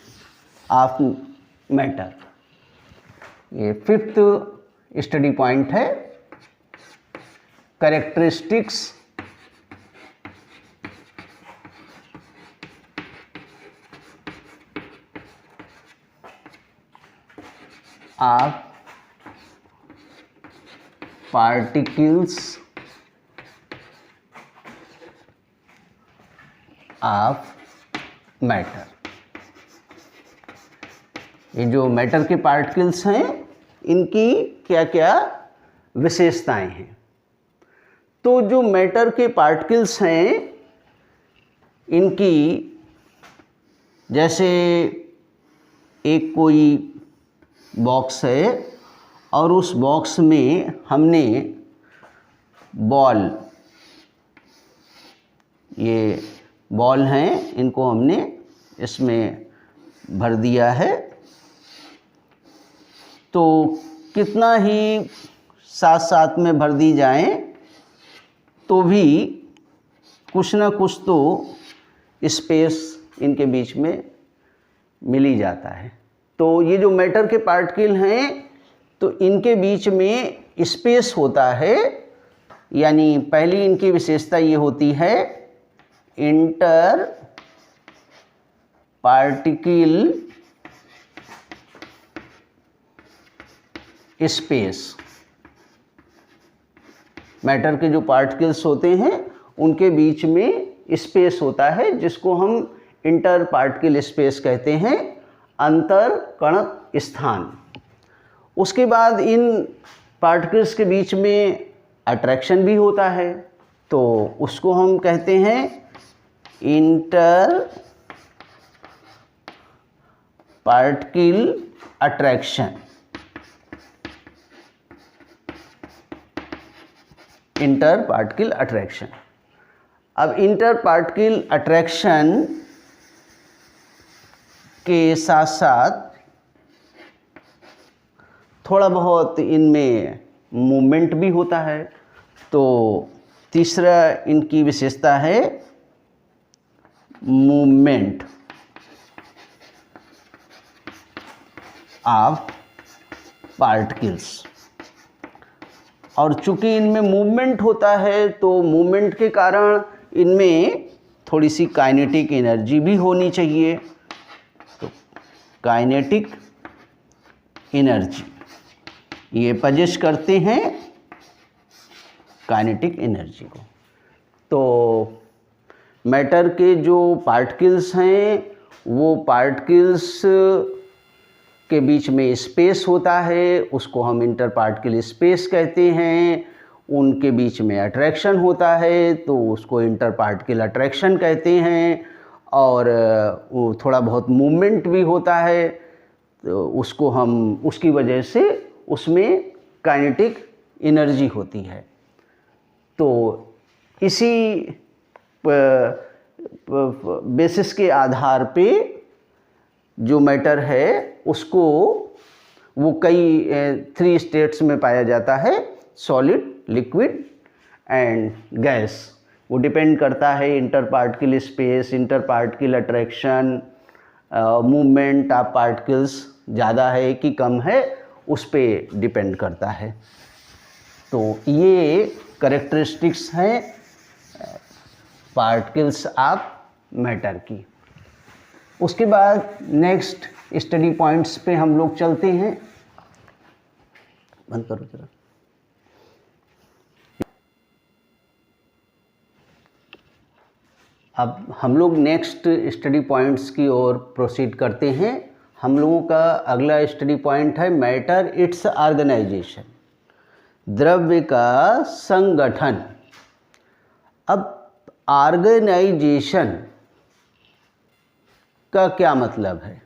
of matter. ये 5th स्टडी पॉइंट है, characteristics of particles of matter. ये जो मैटर के पार्टिकल्स हैं, इनकी क्या क्या विशेषताएं हैं। तो जो मैटर के पार्टिकल्स हैं, इनकी जैसे एक कोई बॉक्स है और उस बॉक्स में हमने बॉल, ये बॉल हैं, इनको हमने इसमें भर दिया है। तो कितना ही साथ साथ में भर दी जाएं तो भी कुछ ना कुछ तो स्पेस इनके बीच में मिल ही जाता है। तो ये जो मैटर के पार्टिकल हैं, तो इनके बीच में स्पेस होता है, यानी पहली इनकी विशेषता ये होती है इंटर पार्टिकल स्पेस। मैटर के जो पार्टिकल्स होते हैं उनके बीच में स्पेस होता है, जिसको हम इंटर पार्टिकल स्पेस कहते हैं, अंतर कण स्थान। उसके बाद इन पार्टिकल्स के बीच में अट्रैक्शन भी होता है, तो उसको हम कहते हैं inter particle attraction. Inter particle attraction. अब इंटर पार्टिकल अट्रैक्शन के साथ साथ थोड़ा बहुत इनमें मूवमेंट भी होता है। तो तीसरा इनकी विशेषता है मूवमेंट ऑफ पार्टिकल्स। और चूंकि इनमें मूवमेंट होता है, तो मूवमेंट के कारण इनमें थोड़ी सी काइनेटिक एनर्जी भी होनी चाहिए। तो काइनेटिक एनर्जी ये पजेस करते हैं काइनेटिक एनर्जी को। तो मैटर के जो पार्टिकल्स हैं, वो पार्टिकल्स के बीच में स्पेस होता है, उसको हम इंटर पार्टिकल स्पेस कहते हैं। उनके बीच में अट्रैक्शन होता है, तो उसको इंटर पार्टिकल अट्रैक्शन कहते हैं। और वो थोड़ा बहुत मूवमेंट भी होता है, तो उसको हम उसकी वजह से उसमें काइनेटिक एनर्जी होती है। तो इसी बेसिस के आधार पे जो मैटर है उसको वो कई 3 स्टेट्स में पाया जाता है, सॉलिड, लिक्विड एंड गैस। वो डिपेंड करता है inter particle space, inter particle attraction, movement of particles ज़्यादा है कि कम है, उस पर डिपेंड करता है। तो ये करेक्टरिस्टिक्स हैं पार्टिकल्स ऑफ मैटर की। उसके बाद नेक्स्ट स्टडी पॉइंट्स पे हम लोग चलते हैं। बंद करो जरा। अब हम लोग नेक्स्ट स्टडी पॉइंट्स की ओर प्रोसीड करते हैं। हम लोगों का अगला स्टडी पॉइंट है मैटर इट्स ऑर्गेनाइजेशन, द्रव्य का संगठन। अब ऑर्गेनाइजेशन का क्या मतलब है?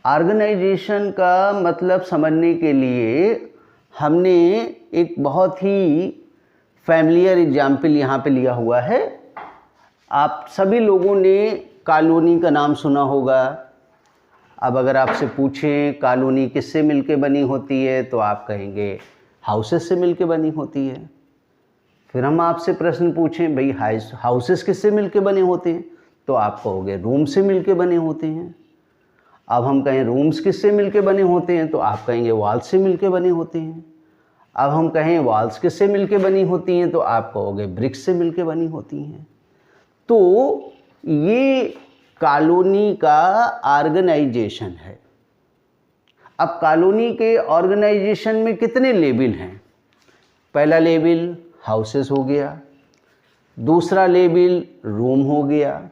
ऑर्गेनाइजेशन का मतलब समझने के लिए हमने एक बहुत ही फैमिलियर एग्जाम्पल यहाँ पे लिया हुआ है। आप सभी लोगों ने कॉलोनी का नाम सुना होगा। अब अगर आपसे पूछें कॉलोनी किससे मिलके बनी होती है तो आप कहेंगे हाउसेस से मिलके बनी होती है। फिर हम आपसे प्रश्न पूछें भाई हाउसेस किससे मिलके बने होते हैं तो आप कहोगे रूम से मिलके बने होते हैं। अब हम कहें रूम्स किससे मिलके बने होते हैं तो आप कहेंगे वॉल्स से मिलके बने होते हैं। अब हम कहें वॉल्स किससे मिलके बनी होती हैं तो आप कहोगे ब्रिक्स से मिलके बनी होती हैं। तो ये कॉलोनी का ऑर्गेनाइजेशन है। अब कॉलोनी के ऑर्गेनाइजेशन में कितने लेवल हैं? पहला लेवल हाउसेस हो गया, दूसरा लेवल रूम हो गया,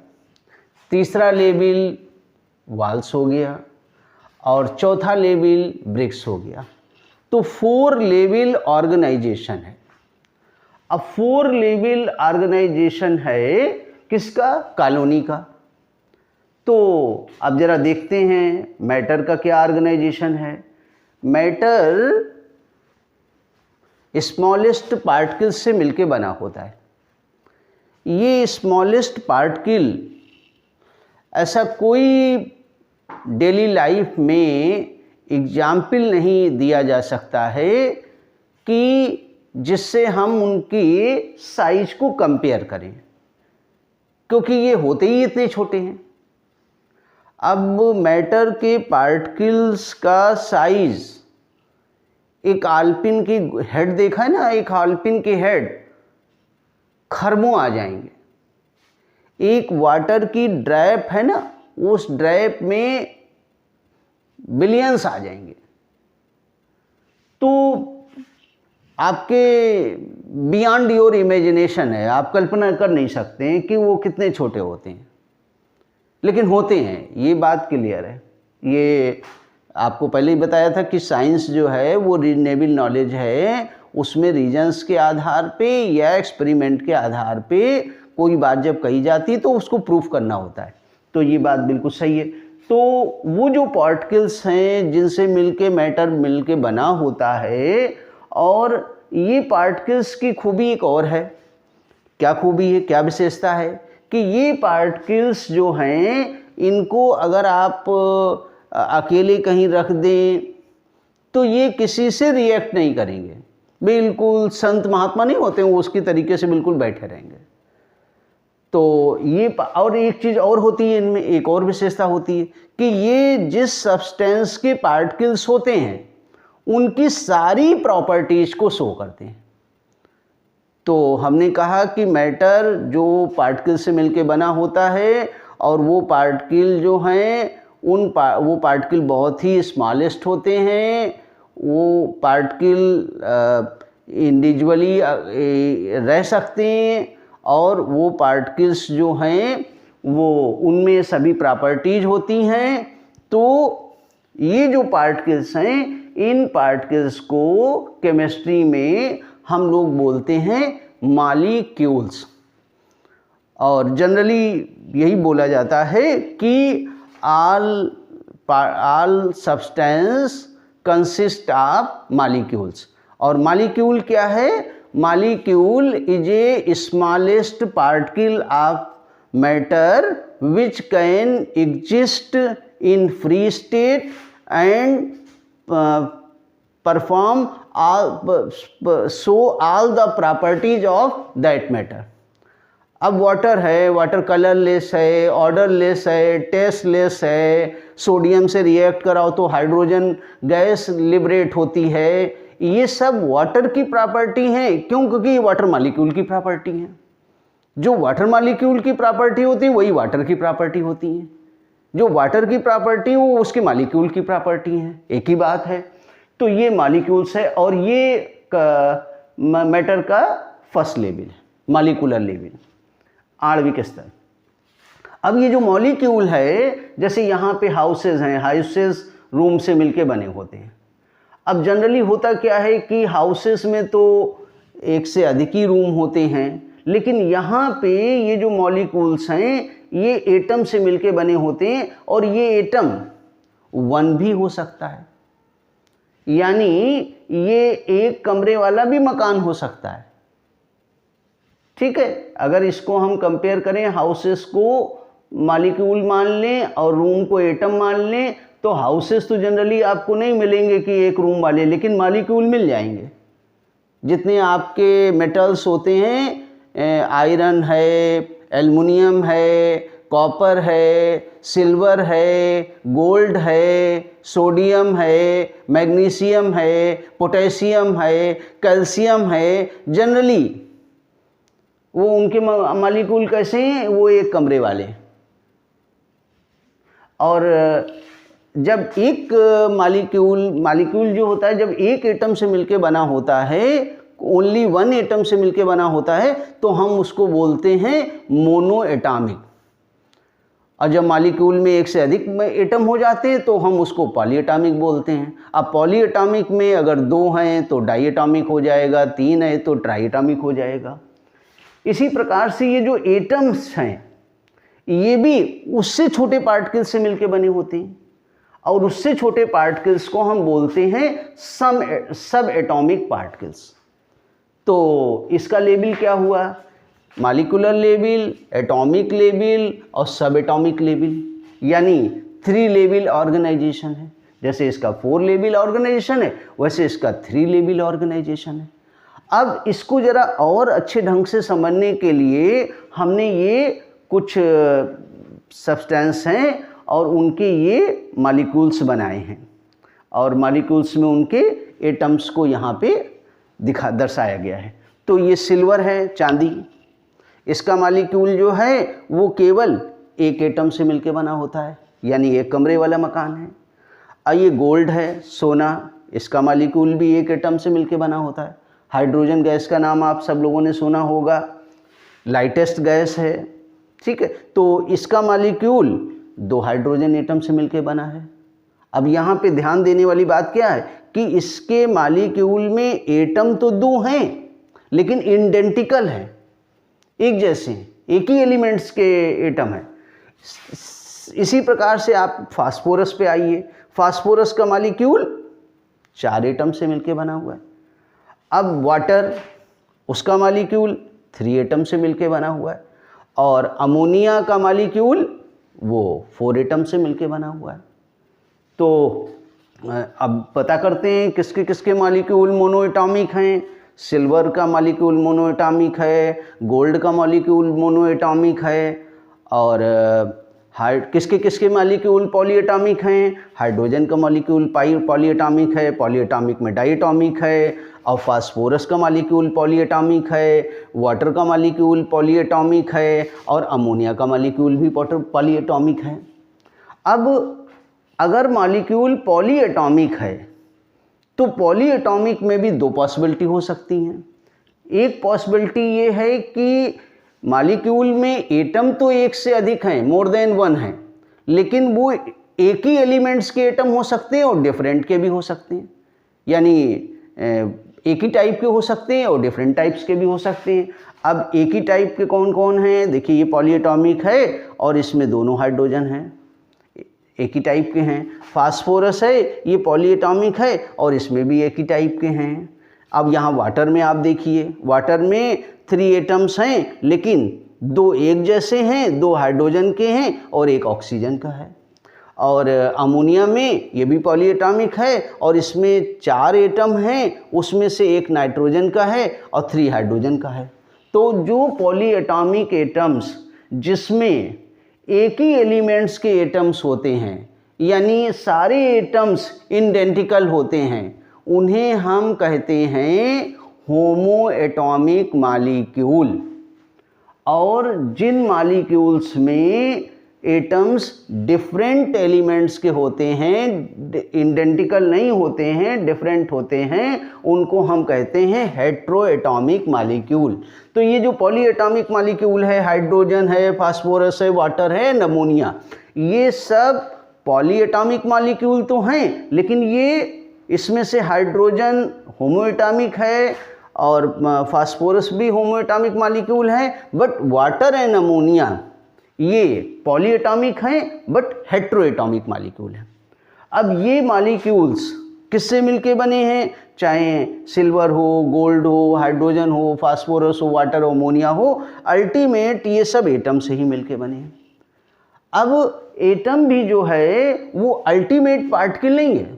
तीसरा लेवल वॉल्स हो गया और चौथा लेवल ब्रिक्स हो गया। तो 4 लेवल ऑर्गेनाइजेशन है। अब 4 लेवल ऑर्गेनाइजेशन है किसका? कॉलोनी का। तो अब जरा देखते हैं मैटर का क्या ऑर्गेनाइजेशन है। मैटर स्मॉलेस्ट पार्टिकल से मिलके बना होता है। ये स्मॉलेस्ट पार्टिकल ऐसा कोई डेली लाइफ में एग्जाम्पल नहीं दिया जा सकता है कि जिससे हम उनकी साइज को कंपेयर करें, क्योंकि ये होते ही इतने छोटे हैं। अब मैटर के पार्टिकल्स का साइज, एक आलपिन की हेड देखा है ना, एक आलपिन की हेड खरबों आ जाएंगे। एक वाटर की ड्रैप है ना, उस ड्रैप में बिलियंस आ जाएंगे। तो आपके बियॉन्ड योर इमेजिनेशन है, आप कल्पना कर नहीं सकते हैं कि वो कितने छोटे होते हैं, लेकिन होते हैं। ये बात क्लियर है। ये आपको पहले ही बताया था कि साइंस जो है वो रीजनेबल नॉलेज है, उसमें रीजन्स के आधार पे या एक्सपेरिमेंट के आधार पे कोई बात जब कही जाती है तो उसको प्रूफ करना होता है। तो ये बात बिल्कुल सही है। तो वो जो पार्टिकल्स हैं जिनसे मिलके मैटर मिलके बना होता है, और ये पार्टिकल्स की खूबी एक और है। क्या खूबी है, क्या विशेषता है कि ये पार्टिकल्स जो हैं इनको अगर आप अकेले कहीं रख दें तो ये किसी से रिएक्ट नहीं करेंगे। बिल्कुल संत महात्मा नहीं होते हैं, वो उसकी तरीके से बिल्कुल बैठे रहेंगे। तो ये और एक चीज़ और होती है इनमें, एक और विशेषता होती है कि ये जिस सब्सटेंस के पार्टिकल्स होते हैं उनकी सारी प्रॉपर्टीज़ को शो करते हैं। तो हमने कहा कि मैटर जो पार्टिकल से मिलके बना होता है, और वो पार्टिकल जो हैं वो पार्टिकल बहुत ही स्मॉलेस्ट होते हैं। वो पार्टिकल इंडिविजुअली रह सकते हैं, और वो पार्टिकल्स जो हैं वो उनमें सभी प्रॉपर्टीज़ होती हैं। तो ये जो पार्टिकल्स हैं, इन पार्टिकल्स को केमिस्ट्री में हम लोग बोलते हैं मॉलिक्यूल्स। और जनरली यही बोला जाता है कि all substance consist of molecules। और मॉलिक्यूल क्या है? Molecule is a smallest particle of matter which can exist in free state and perform show all the properties of that matter। अब वाटर है, वाटर कलरलेस है, odourless है, tasteless है। Sodium से react कराओ तो हाइड्रोजन गैस लिबरेट होती है। ये सब वाटर की प्रॉपर्टी हैं। क्यों? क्योंकि ये वाटर मॉलिक्यूल की प्रॉपर्टी है। जो वाटर मॉलिक्यूल की प्रॉपर्टी होती है वही वाटर की प्रॉपर्टी होती है। जो वाटर की प्रॉपर्टी वो उसके मॉलिक्यूल की प्रॉपर्टी है। एक ही बात है। तो ये मॉलिक्यूल्स है और ये मैटर का फर्स्ट लेवल है, मॉलिक्यूलर लेवल, आणविक स्तर। अब ये जो मॉलिक्यूल है, जैसे यहाँ पे हाउसेज हैं, हाउसेज रूम से मिलके बने होते हैं। अब जनरली होता क्या है कि हाउसेस में तो एक से अधिक ही रूम होते हैं, लेकिन यहाँ पे ये जो मॉलिक्यूल्स हैं ये एटम से मिलके बने होते हैं और ये एटम वन भी हो सकता है, यानी ये एक कमरे वाला भी मकान हो सकता है। ठीक है, अगर इसको हम कंपेयर करें, हाउसेस को मॉलिक्यूल मान लें और रूम को एटम मान लें, तो हाउसेस तो जनरली आपको नहीं मिलेंगे कि एक रूम वाले, लेकिन मॉलिक्यूल मिल जाएंगे। जितने आपके मेटल्स होते हैं, आयरन है, एल्युमिनियम है, कॉपर है, सिल्वर है, गोल्ड है, सोडियम है, मैग्नीशियम है, पोटेशियम है, कैल्शियम है, जनरली वो उनके मॉलिक्यूल कैसे हैं, वो एक कमरे वाले। और जब एक मॉलिक्यूल जो होता है, जब एक एटम से मिलके बना होता है, ओनली वन एटम से मिलके बना होता है, तो हम उसको बोलते हैं मोनो एटॉमिक। और जब मॉलिक्यूल में एक से अधिक एटम हो जाते हैं तो हम उसको पॉली एटॉमिक बोलते हैं। अब पॉली एटॉमिक में अगर 2 हैं तो डाई एटॉमिक हो जाएगा, 3 है तो ट्राई एटॉमिक हो जाएगा। इसी प्रकार से ये जो एटम्स हैं ये भी उससे छोटे पार्टिकल्स से मिलके बने होते हैं, और उससे छोटे पार्टिकल्स को हम बोलते हैं सब एटॉमिक पार्टिकल्स। तो इसका लेवल क्या हुआ, मॉलिक्यूलर लेवल, एटॉमिक लेवल और सब एटॉमिक लेवल, यानी 3 लेवल ऑर्गेनाइजेशन है। जैसे इसका 4 लेवल ऑर्गेनाइजेशन है, वैसे इसका 3 लेवल ऑर्गेनाइजेशन है। अब इसको ज़रा और अच्छे ढंग से समझने के लिए हमने ये कुछ सब्सटेंस हैं और उनके ये मॉलिक्यूल्स बनाए हैं, और मॉलिक्यूल्स में उनके एटम्स को यहाँ पे दर्शाया गया है। तो ये सिल्वर है, चांदी, इसका मॉलिक्यूल जो है वो केवल एक एटम से मिलके बना होता है, यानी एक कमरे वाला मकान है। और ये गोल्ड है, सोना, इसका मॉलिक्यूल भी एक एटम से मिलके बना होता है। हाइड्रोजन गैस का नाम आप सब लोगों ने सुना होगा, लाइटेस्ट गैस है। ठीक है, तो इसका मॉलिक्यूल 2 हाइड्रोजन एटम से मिलके बना है। अब यहाँ पे ध्यान देने वाली बात क्या है कि इसके मॉलिक्यूल में एटम तो 2 हैं, लेकिन इडेंटिकल है, एक जैसे, एक ही एलिमेंट्स के एटम है। इसी प्रकार से आप फास्फोरस पे आइए, फास्फोरस का मॉलिक्यूल 4 एटम से मिलके बना हुआ है। अब वाटर, उसका मॉलिक्यूल 3 एटम से मिलके बना हुआ है, और अमोनिया का मॉलिक्यूल वो 4 एटम से मिलके बना हुआ है। तो अब पता करते हैं किसके किसके मॉलिक्यूल मोनो एटॉमिक हैं। सिल्वर का मॉलिक्यूल मोनो एटॉमिक है, गोल्ड का मॉलिक्यूल मोनो एटॉमिक है, और किसके किसके मॉलिक्यूल पॉली एटॉमिक हैं। हाइड्रोजन का मॉलिक्यूल पॉली एटॉमिक है, पॉली एटॉमिक में डाई एटॉमिक है, और फास्फोरस का मॉलिक्यूल पॉली एटॉमिक है, वाटर का मॉलिक्यूल पॉली एटॉमिक है, और अमोनिया का मॉलिक्यूल भी पॉली एटॉमिक है। अब अगर मॉलिक्यूल पॉली एटॉमिक है तो पॉली एटॉमिक में भी 2 पॉसिबिलिटी हो सकती हैं। एक पॉसिबिलिटी ये है कि मॉलिक्यूल में एटम तो एक से अधिक हैं, मोर देन 1 हैं, लेकिन वो एक ही एलिमेंट्स के एटम हो सकते हैं और डिफरेंट के भी हो सकते हैं, यानी एक ही टाइप के हो सकते हैं और डिफरेंट टाइप्स के भी हो सकते हैं। अब एक ही टाइप के कौन कौन हैं, देखिए ये पॉली एटॉमिक है और इसमें दोनों हाइड्रोजन हैं, एक ही टाइप के हैं। फास्फोरस है, ये पॉली एटॉमिक है और इसमें भी एक ही टाइप के हैं। अब यहाँ वाटर में आप देखिए, वाटर में 3 एटम्स हैं, लेकिन 2 एक जैसे हैं, 2 हाइड्रोजन के हैं और 1 ऑक्सीजन का है। और अमोनिया में ये भी पॉली एटॉमिक है और इसमें 4 एटम हैं, उसमें से 1 नाइट्रोजन का है और 3 हाइड्रोजन का है। तो जो पॉली एटॉमिक एटम्स जिसमें एक ही एलिमेंट्स के एटम्स होते हैं, यानी सारे एटम्स इडेंटिकल होते हैं, उन्हें हम कहते हैं होमो एटॉमिक मॉलिक्यूल। और जिन मॉलिक्यूल्स में एटम्स डिफरेंट एलिमेंट्स के होते हैं, आइडेंटिकल नहीं होते हैं, डिफरेंट होते हैं, उनको हम कहते हैं हेट्रो एटॉमिक मॉलिक्यूल। तो ये जो पॉली एटॉमिक मॉलिक्यूल है, हाइड्रोजन है, फास्फोरस है, वाटर है, अमोनिया, ये सब पॉली एटॉमिक मॉलिक्यूल तो हैं, लेकिन ये इसमें से हाइड्रोजन होमोएटॉमिक है और फास्फोरस भी होमोएटॉमिक मॉलिक्यूल है, बट वाटर एंड अमोनिया ये पॉली एटॉमिक हैं बट हेट्रोएटॉमिक मॉलिक्यूल हैं। अब ये मॉलिक्यूल्स किससे मिलके बने हैं, चाहे सिल्वर हो, गोल्ड हो, हाइड्रोजन हो, फास्फोरस हो, वाटर हो, अमोनिया हो, अल्टीमेट ये सब एटम से ही मिलके बने हैं। अब एटम भी जो है वो अल्टीमेट पार्टिकल नहीं है,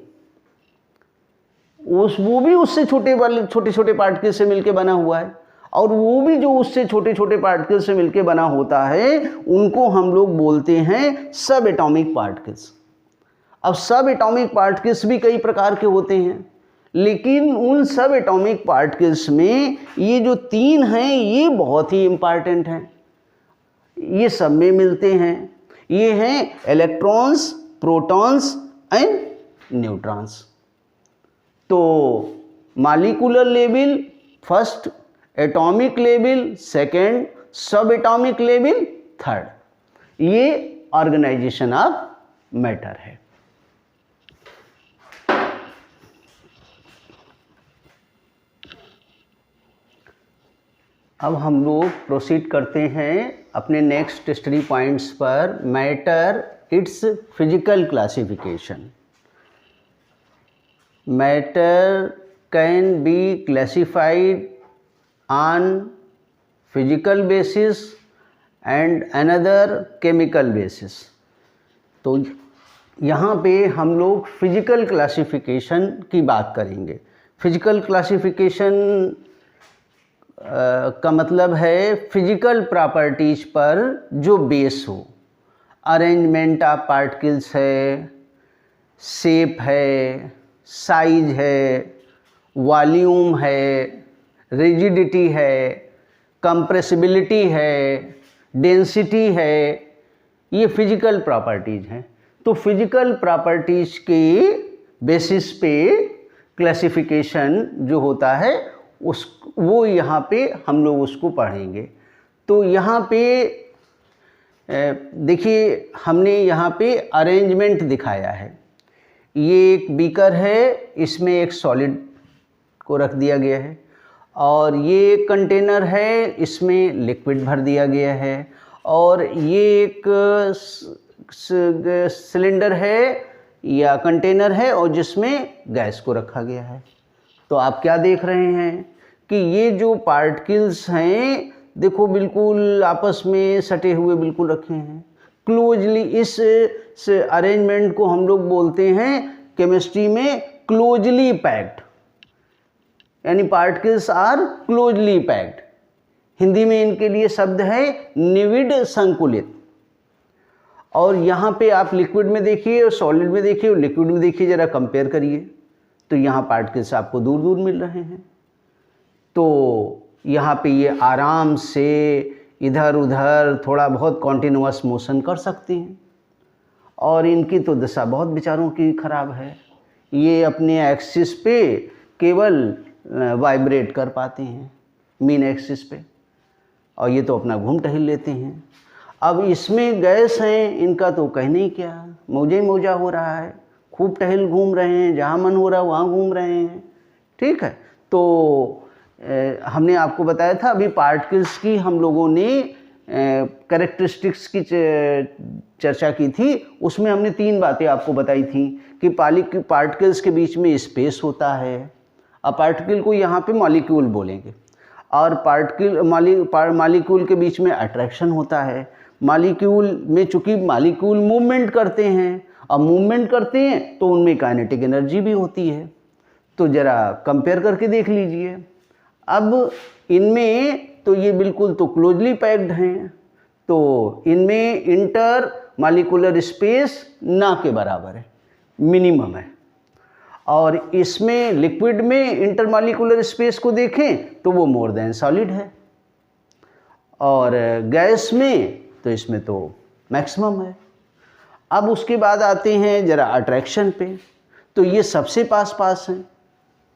वो भी उससे छोटे छोटे पार्टिकल से मिलके बना हुआ है, और वो भी जो उससे छोटे छोटे पार्टिकल से मिलके बना होता है उनको हम लोग बोलते हैं सब एटॉमिक पार्टिकल्स। अब सब एटॉमिक पार्टिकल्स भी कई प्रकार के होते हैं, लेकिन उन सब एटॉमिक पार्टिकल्स में ये जो 3 हैं ये बहुत ही इम्पॉर्टेंट हैं, ये सब में मिलते हैं। ये हैं इलेक्ट्रॉन्स, प्रोटॉन्स एंड न्यूट्रॉन्स। तो molecular level first, atomic level second, सब एटॉमिक लेवल थर्ड, ये ऑर्गेनाइजेशन ऑफ मैटर है। अब हम लोग प्रोसीड करते हैं अपने नेक्स्ट स्टडी पॉइंट्स पर। Matter, its physical classification. Matter can be classified on physical basis and another chemical basis। तो यहाँ पे हम लोग फिजिकल क्लासिफिकेशन की बात करेंगे। फिजिकल क्लासिफिकेशन का मतलब है फिजिकल प्रॉपर्टीज पर जो बेस हो, अरेंजमेंट ऑफ पार्टिकल्स है, शेप है, साइज है, वॉल्यूम है, रिजिडिटी है, कंप्रेसिबिलिटी है, डेंसिटी है, ये फिजिकल प्रॉपर्टीज़ हैं। तो फिजिकल प्रॉपर्टीज़ के बेसिस पे क्लासिफिकेशन जो होता है वो यहाँ पे हम लोग उसको पढ़ेंगे। तो यहाँ पे देखिए हमने यहाँ पे अरेंजमेंट दिखाया है। ये एक बीकर है, इसमें एक सॉलिड को रख दिया गया है, और ये कंटेनर है, इसमें लिक्विड भर दिया गया है, और ये एक सिलेंडर है या कंटेनर है और जिसमें गैस को रखा गया है। तो आप क्या देख रहे हैं कि ये जो पार्टिकल्स हैं देखो बिल्कुल आपस में सटे हुए बिल्कुल रखे हैं क्लोजली। इस अरेंजमेंट को हम लोग बोलते हैं केमिस्ट्री में क्लोजली पैक्ड, यानी particles are closely packed. Hindi में इनके लिए शब्द है निविड संकुलित। और यहाँ पे आप लिक्विड में देखिए और सॉलिड में देखिए और लिक्विड में देखिए, ज़रा कंपेयर करिए, तो यहाँ पार्टिकल्स आपको दूर दूर मिल रहे हैं। तो यहाँ पे ये आराम से इधर उधर थोड़ा बहुत कॉन्टिन्यूअस मोशन कर सकते हैं, और इनकी तो दशा बहुत बेचारों की ख़राब है। ये अपने एक्सिस पे केवल वाइब्रेट कर पाते हैं, मीन एक्सिस पे, और ये तो अपना घूम टहल लेते हैं। अब इसमें गैस हैं, इनका तो कहने ही क्या, मौजा ही मौजा हो रहा है, खूब टहल घूम रहे हैं, जहाँ मन हो रहा है वहाँ घूम रहे हैं। ठीक है, तो हमने आपको बताया था अभी पार्टिकल्स की हम लोगों ने कैरेक्टरिस्टिक्स की चर्चा की थी। उसमें हमने 3 बातें आपको बताई थी कि पार्टिकल्स के बीच में स्पेस होता है। अब पार्टिकल को यहाँ पे मॉलिक्यूल बोलेंगे, और मॉलिक्यूल के बीच में अट्रैक्शन होता है। मॉलिक्यूल में चूँकि मॉलिक्यूल मूवमेंट करते हैं, अब मूवमेंट करते हैं तो उनमें काइनेटिक एनर्जी भी होती है। तो ज़रा कंपेयर करके देख लीजिए। अब इनमें तो ये बिल्कुल तो क्लोजली पैक्ड हैं, तो इनमें इंटर मॉलिक्यूलर स्पेस ना के बराबर है, मिनिमम है। और इसमें लिक्विड में इंटरमॉलिक्यूलर स्पेस को देखें तो वो मोर देन सॉलिड है, और गैस में तो इसमें तो मैक्सिमम है। अब उसके बाद आते हैं जरा अट्रैक्शन पे, तो ये सबसे पास पास हैं,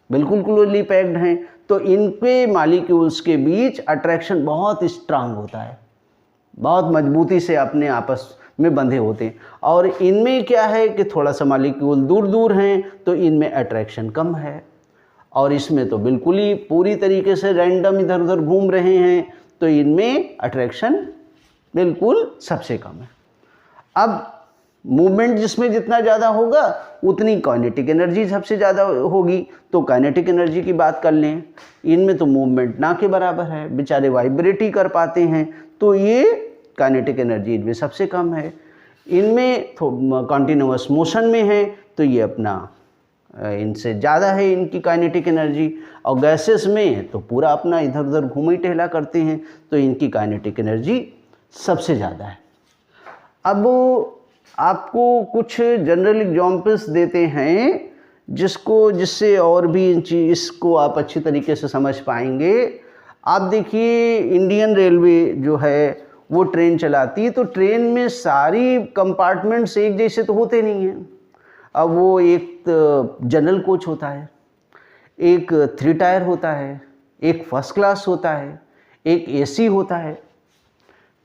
बिल्कुल क्लोजली पैक्ड हैं, तो इनके मॉलिक्यूल्स के बीच अट्रैक्शन बहुत स्ट्रांग होता है, बहुत मजबूती से अपने आपस में बंधे होते हैं। और इनमें क्या है कि थोड़ा सा मॉलिक्यूल दूर दूर हैं तो इनमें अट्रैक्शन कम है, और इसमें तो बिल्कुल ही पूरी तरीके से रैंडम इधर उधर घूम रहे हैं, तो इनमें अट्रैक्शन बिल्कुल सबसे कम है। अब मूवमेंट जिसमें जितना ज़्यादा होगा उतनी काइनेटिक एनर्जी सबसे ज़्यादा होगी, तो काइनेटिक एनर्जी की बात कर लें, इनमें तो मूवमेंट ना के बराबर है, बेचारे वाइब्रेट ही कर पाते हैं, तो ये काइनेटिक एनर्जी इनमें सबसे कम है। इनमें कॉन्टिन्यूअस मोशन में है तो ये अपना इनसे ज़्यादा है इनकी काइनेटिक एनर्जी, और गैसेस में तो पूरा अपना इधर उधर घूम ही टहला करते हैं, तो इनकी काइनेटिक एनर्जी सबसे ज़्यादा है। अब आपको कुछ जनरल एग्जाम्पल्स देते हैं जिससे और भी इसको आप अच्छी तरीके से समझ पाएंगे। आप देखिए, इंडियन रेलवे जो है वो ट्रेन चलाती है, तो ट्रेन में सारी कंपार्टमेंट्स एक जैसे तो होते नहीं हैं। अब वो एक जनरल कोच होता है, एक 3 टायर होता है, एक फर्स्ट क्लास होता है, एक एसी होता है।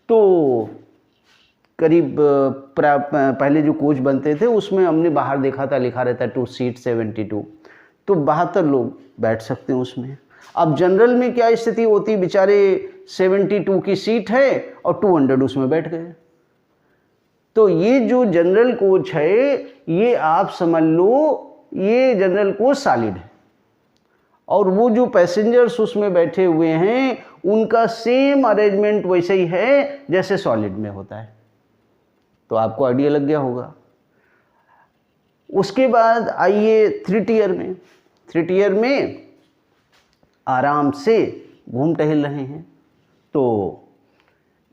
तो करीब पहले जो कोच बनते थे उसमें हमने बाहर देखा था लिखा रहता 2 सीट 72, तो 72 लोग बैठ सकते हैं उसमें। अब जनरल में क्या स्थिति होती, बेचारे 72 की सीट है और 200 उसमें बैठ गए। तो ये जो जनरल कोच है, ये आप समझ लो ये जनरल कोच सॉलिड है, और वो जो पैसेंजर्स उसमें बैठे हुए हैं उनका सेम अरेंजमेंट वैसे ही है जैसे सॉलिड में होता है। तो आपको आइडिया लग गया होगा। उसके बाद आइए 3 टियर में। 3 टियर में आराम से घूम टहल रहे हैं, तो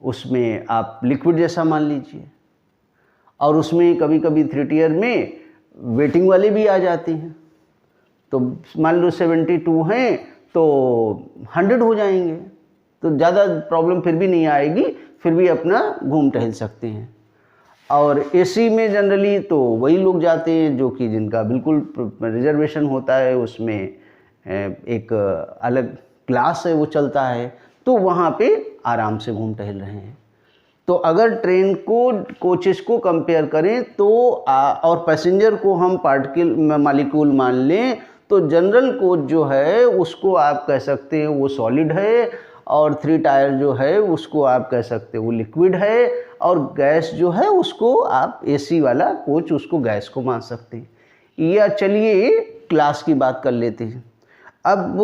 उसमें आप लिक्विड जैसा मान लीजिए, और उसमें कभी कभी 3 टियर में वेटिंग वाले भी आ जाते हैं। तो मान लो 72 हैं तो 100 हो जाएंगे, तो ज़्यादा प्रॉब्लम फिर भी नहीं आएगी, फिर भी अपना घूम टहल सकते हैं। और एसी में जनरली तो वही लोग जाते हैं जो कि जिनका बिल्कुल रिजर्वेशन होता है, उसमें एक अलग क्लास है वो चलता है, तो वहाँ पे आराम से घूम टहल रहे हैं। तो अगर ट्रेन को कोचेस को कंपेयर करें तो और पैसेंजर को हम पार्टिकल मॉलिक्यूल मान लें, तो जनरल कोच जो है उसको आप कह सकते हैं वो सॉलिड है, और 3 टायर जो है उसको आप कह सकते हैं वो लिक्विड है, और गैस जो है उसको आप एसी वाला कोच उसको गैस को मान सकते हैं। या चलिए क्लास की बात कर लेते हैं। अब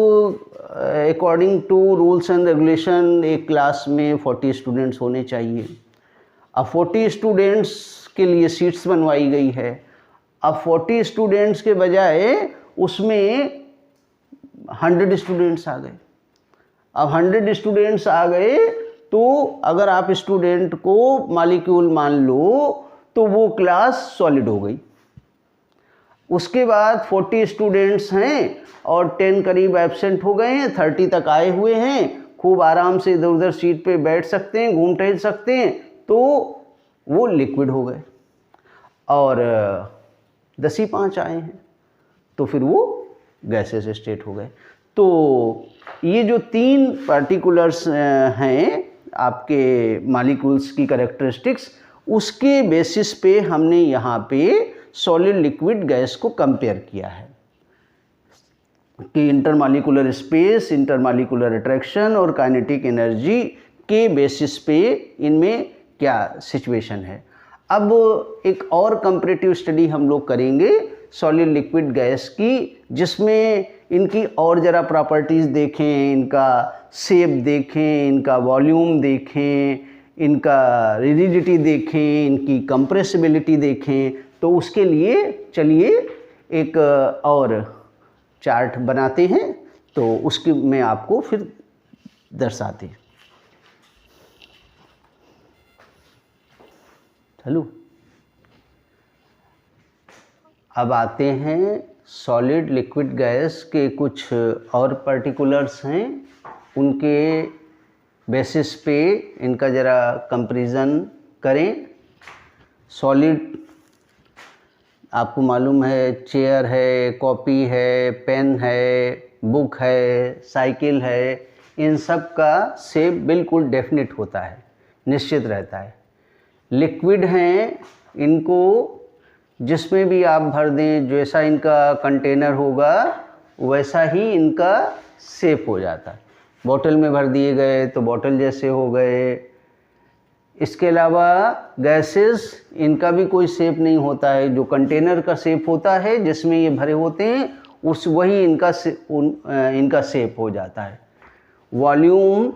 according to rules and regulation एक क्लास में 40 स्टूडेंट्स होने चाहिए। अब 40 स्टूडेंट्स के लिए सीट्स बनवाई गई है। अब 40 स्टूडेंट्स के बजाय उसमें 100 स्टूडेंट्स आ गए। अब 100 स्टूडेंट्स आ गए तो अगर आप स्टूडेंट को मॉलिक्यूल मान लो तो वो क्लास सॉलिड हो गई। उसके बाद 40 स्टूडेंट्स हैं और 10 करीब एब्सेंट हो गए हैं, 30 तक आए हुए हैं, खूब आराम से इधर उधर सीट पे बैठ सकते हैं, घूम टहल सकते हैं, तो वो लिक्विड हो गए। और 10 ही 5 आए हैं तो फिर वो गैसेस स्टेट हो गए। तो ये जो 3 पार्टिकुलर्स हैं आपके मॉलिक्यूल्स की कैरेक्टरिस्टिक्स, उसके बेसिस पे हमने यहाँ पे सॉलिड लिक्विड गैस को कंपेयर किया है कि इंटरमॉलिक्यूलर स्पेस, इंटरमॉलिक्यूलर अट्रैक्शन और काइनेटिक एनर्जी के बेसिस पे इनमें क्या सिचुएशन है। अब एक और कंपैरेटिव स्टडी हम लोग करेंगे सॉलिड लिक्विड गैस की, जिसमें इनकी और ज़रा प्रॉपर्टीज़ देखें, इनका शेप देखें, इनका वॉल्यूम देखें, इनका रिजिडिटी देखें, इनकी कंप्रेसिबिलिटी देखें। तो उसके लिए चलिए एक और चार्ट बनाते हैं, तो उसके में आपको फिर दर्शाते हैं। चलो अब आते हैं सॉलिड लिक्विड गैस के कुछ और पर्टिकुलर्स हैं, उनके बेसिस पे इनका ज़रा कंपैरिजन करें सॉलिड आपको मालूम है, चेयर है, कॉपी है, पेन है, बुक है, साइकिल है, इन सब का शेप बिल्कुल डेफिनेट होता है, निश्चित रहता है। लिक्विड हैं, इनको जिसमें भी आप भर दें, जैसा इनका कंटेनर होगा वैसा ही इनका शेप हो जाता है। बॉटल में भर दिए गए तो बॉटल जैसे हो गए। इसके अलावा गैसेस, इनका भी कोई शेप नहीं होता है। जो कंटेनर का शेप होता है जिसमें ये भरे होते हैं उस वही इनका शेप हो जाता है। वॉल्यूम,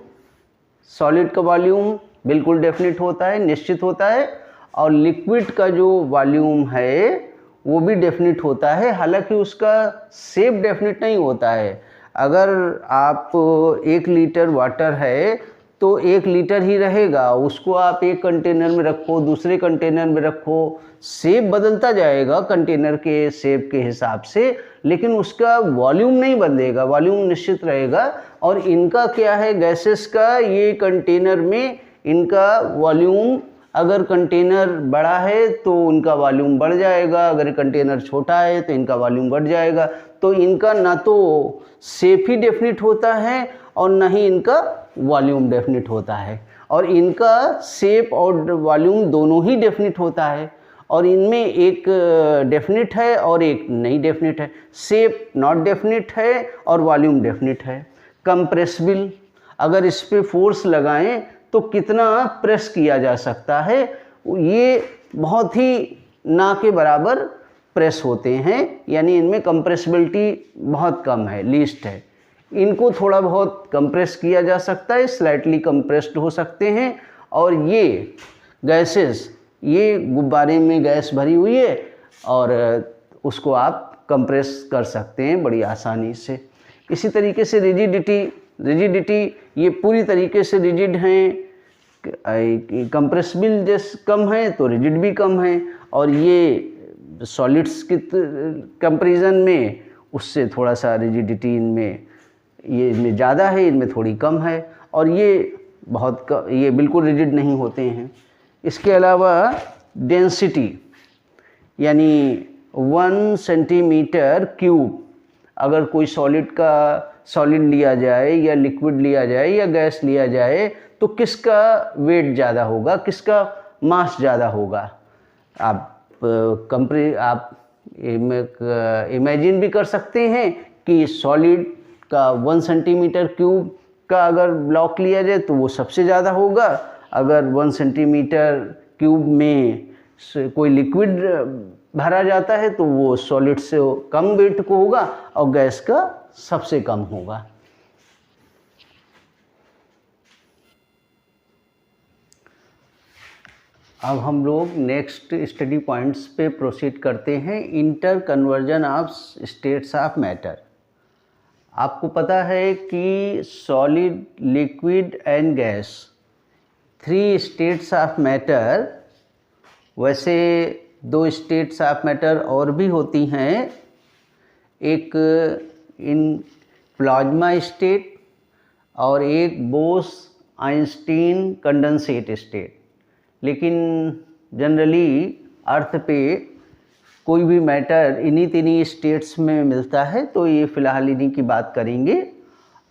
सॉलिड का वॉल्यूम बिल्कुल डेफिनेट होता है, निश्चित होता है, और लिक्विड का जो वॉल्यूम है वो भी डेफिनेट होता है, हालांकि उसका शेप डेफिनेट नहीं होता है। अगर आप 1 लीटर वाटर है तो 1 लीटर ही रहेगा, उसको आप एक कंटेनर में रखो, दूसरे कंटेनर में रखो, शेप बदलता जाएगा कंटेनर के शेप के हिसाब से, लेकिन उसका वॉल्यूम नहीं बदलेगा, वॉल्यूम निश्चित रहेगा। और इनका क्या है, गैसेस का, ये कंटेनर में इनका वॉल्यूम, अगर कंटेनर बड़ा है तो उनका वॉल्यूम बढ़ जाएगा, अगर कंटेनर छोटा है तो इनका वॉल्यूम बढ़ जाएगा। तो इनका ना तो शेप ही डेफिनेट होता है और ना ही इनका वॉल्यूम डेफिनेट होता है, और इनका शेप और वॉल्यूम दोनों ही डेफिनेट होता है, और इनमें एक डेफिनेट है और एक नहीं डेफिनेट है। शेप नॉट डेफिनेट है और वॉल्यूम डेफिनेट है। कंप्रेसिबल, अगर इस पर फोर्स लगाएं तो कितना प्रेस किया जा सकता है, ये बहुत ही ना के बराबर प्रेस होते हैं, यानी इनमें कंप्रेसिबिलिटी बहुत कम है, लीस्ट है। इनको थोड़ा बहुत कंप्रेस किया जा सकता है, स्लाइटली कंप्रेस्ड हो सकते हैं। और ये गैसेस, ये गुब्बारे में गैस भरी हुई है और उसको आप कंप्रेस कर सकते हैं बड़ी आसानी से। इसी तरीके से रिजिडिटी, ये पूरी तरीके से रिजिड हैं। कंप्रेसिबल जैसे कम है तो रिजिड भी कम है, और ये सॉलिड्स के कंपैरिजन में उससे थोड़ा सा रिजिडिटी इनमें ज़्यादा है, इनमें थोड़ी कम है, और ये ये बिल्कुल रिजिड नहीं होते हैं। इसके अलावा डेंसिटी, यानी 1 सेंटीमीटर क्यूब, अगर कोई सॉलिड लिया जाए या लिक्विड लिया जाए या गैस लिया जाए तो किसका वेट ज़्यादा होगा, किसका मास ज़्यादा होगा। आप इमेजिन भी कर सकते हैं कि सॉलिड का 1 सेंटीमीटर क्यूब का अगर ब्लॉक लिया जाए तो वो सबसे ज़्यादा होगा। अगर 1 सेंटीमीटर क्यूब में कोई लिक्विड भरा जाता है तो वो सॉलिड से कम वेट को होगा और गैस का सबसे कम होगा। अब हम लोग नेक्स्ट स्टडी पॉइंट्स पे प्रोसीड करते हैं। Inter conversion of states of matter. आपको पता है कि solid, liquid and gas 3 states of matter, वैसे 2 स्टेट्स ऑफ मैटर और भी होती हैं, एक इन प्लाज्मा स्टेट और एक बोस आइंस्टीन कंडेंसेट स्टेट। लेकिन जनरली अर्थ पे कोई भी मैटर इन्हीं तीन स्टेट्स में मिलता है, तो ये फ़िलहाल इन्हीं की बात करेंगे।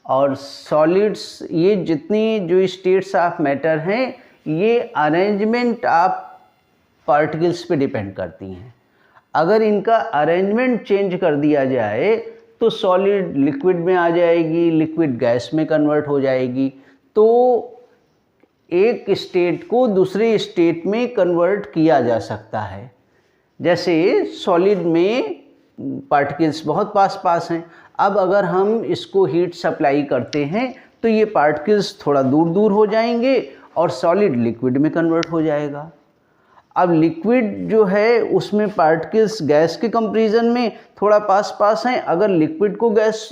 और सॉलिड्स, ये जितनी जो स्टेट्स ऑफ मैटर हैं ये अरेंजमेंट ऑफ पार्टिकल्स पे डिपेंड करती हैं। अगर इनका अरेंजमेंट चेंज कर दिया जाए तो सॉलिड लिक्विड में आ जाएगी, लिक्विड गैस में कन्वर्ट हो जाएगी। तो एक स्टेट को दूसरे स्टेट में कन्वर्ट किया जा सकता है। जैसे सॉलिड में पार्टिकल्स बहुत पास हैं, अब अगर हम इसको हीट सप्लाई करते हैं तो ये पार्टिकल्स थोड़ा दूर दूर हो जाएंगे और सॉलिड लिक्विड में कन्वर्ट हो जाएगा। अब लिक्विड जो है उसमें पार्टिकल्स गैस के कंपैरिजन में थोड़ा पास हैं। अगर लिक्विड को गैस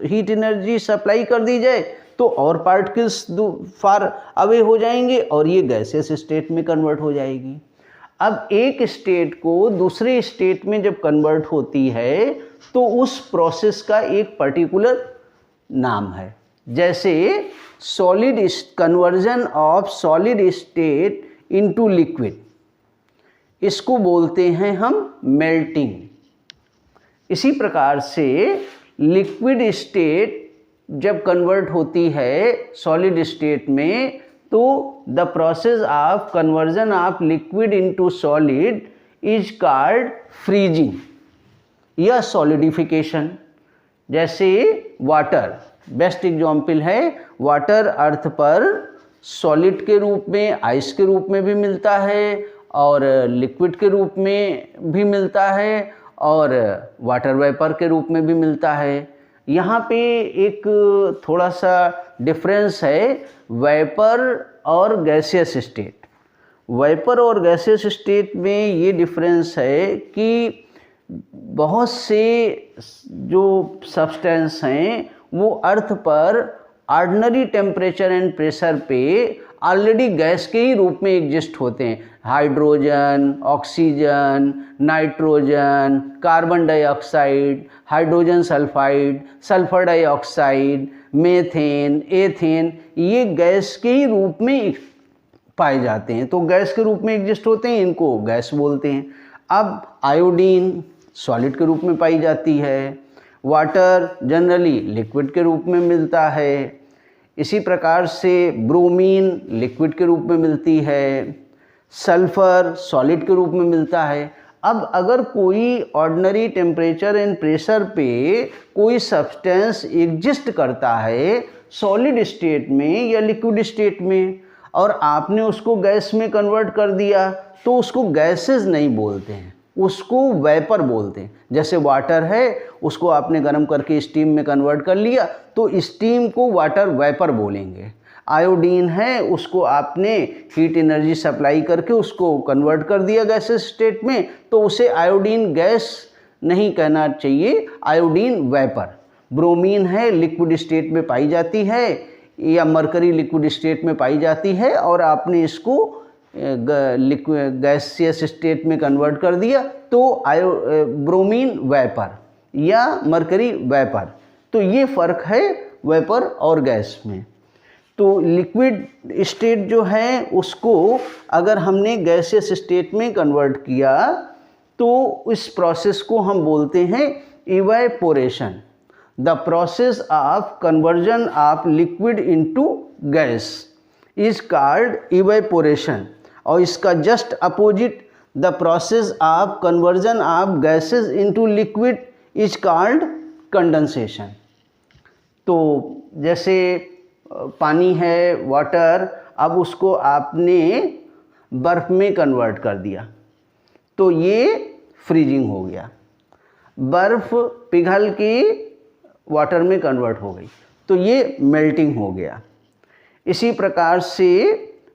हीट एनर्जी सप्लाई कर दी जाए तो और पार्टिकल्स फार अवे हो जाएंगे और ये गैसेस स्टेट में कन्वर्ट हो जाएगी। अब एक स्टेट को दूसरे स्टेट में जब कन्वर्ट होती है तो उस प्रोसेस का एक पर्टिकुलर नाम है। जैसे solid conversion of solid state into liquid, इसको बोलते हैं हम मेल्टिंग। इसी प्रकार से लिक्विड स्टेट जब कन्वर्ट होती है सॉलिड स्टेट में, तो the process of conversion of liquid into solid is called freezing या सॉलिडिफिकेशन। जैसे वाटर बेस्ट एग्जाम्पल है, वाटर अर्थ पर सॉलिड के रूप में, आइस के रूप में भी मिलता है और लिक्विड के रूप में भी मिलता है और वाटर वेपर के रूप में भी मिलता है। यहाँ पे एक थोड़ा सा डिफरेंस है वेपर और गैसियस स्टेट। वेपर और गैसियस स्टेट में ये डिफरेंस है कि बहुत से जो सब्सटेंस हैं वो अर्थ पर ऑर्डिनरी टेम्परेचर एंड प्रेशर पे ऑलरेडी गैस के ही रूप में एग्जिस्ट होते हैं। Hydrogen, oxygen, nitrogen, carbon dioxide, hydrogen sulphide, sulphur dioxide, methane, ethane, ये गैस के ही रूप में पाए जाते हैं। तो गैस के रूप में एग्जिस्ट होते हैं, इनको गैस बोलते हैं। अब आयोडीन सॉलिड के रूप में पाई जाती है, वाटर जनरली लिक्विड के रूप में मिलता है। इसी प्रकार से ब्रोमीन लिक्विड के रूप में मिलती है, सल्फर सॉलिड के रूप में मिलता है। अब अगर कोई ऑर्डिनरी टेम्परेचर एंड प्रेशर पे कोई सब्सटेंस एग्जिस्ट करता है सॉलिड स्टेट में या लिक्विड स्टेट में और आपने उसको गैस में कन्वर्ट कर दिया, तो उसको गैसेस नहीं बोलते हैं, उसको वेपर बोलते हैं। जैसे वाटर है, उसको आपने गर्म करके स्टीम में कन्वर्ट कर लिया तो स्टीम को वाटर वेपर बोलेंगे। आयोडीन है, उसको आपने हीट एनर्जी सप्लाई करके उसको कन्वर्ट कर दिया गैसेस स्टेट में, तो उसे आयोडीन गैस नहीं कहना चाहिए, आयोडीन वेपर। ब्रोमीन है, लिक्विड स्टेट में पाई जाती है या मरकरी लिक्विड स्टेट में पाई जाती है और आपने इसको गैसियस स्टेट में कन्वर्ट कर दिया तो ब्रोमीन वेपर या मरकरी वेपर। तो ये फ़र्क है वेपर और गैस में। तो लिक्विड स्टेट जो है उसको अगर हमने गैसियस स्टेट में कन्वर्ट किया तो इस प्रोसेस को हम बोलते हैं evaporation. The process of conversion of liquid into gas is called evaporation. और इसका just opposite the process of conversion of gases into liquid is called condensation. तो जैसे पानी है, वाटर, अब उसको आपने बर्फ़ में कन्वर्ट कर दिया तो ये फ्रीजिंग हो गया। बर्फ़ पिघल के वाटर में कन्वर्ट हो गई तो ये मेल्टिंग हो गया। इसी प्रकार से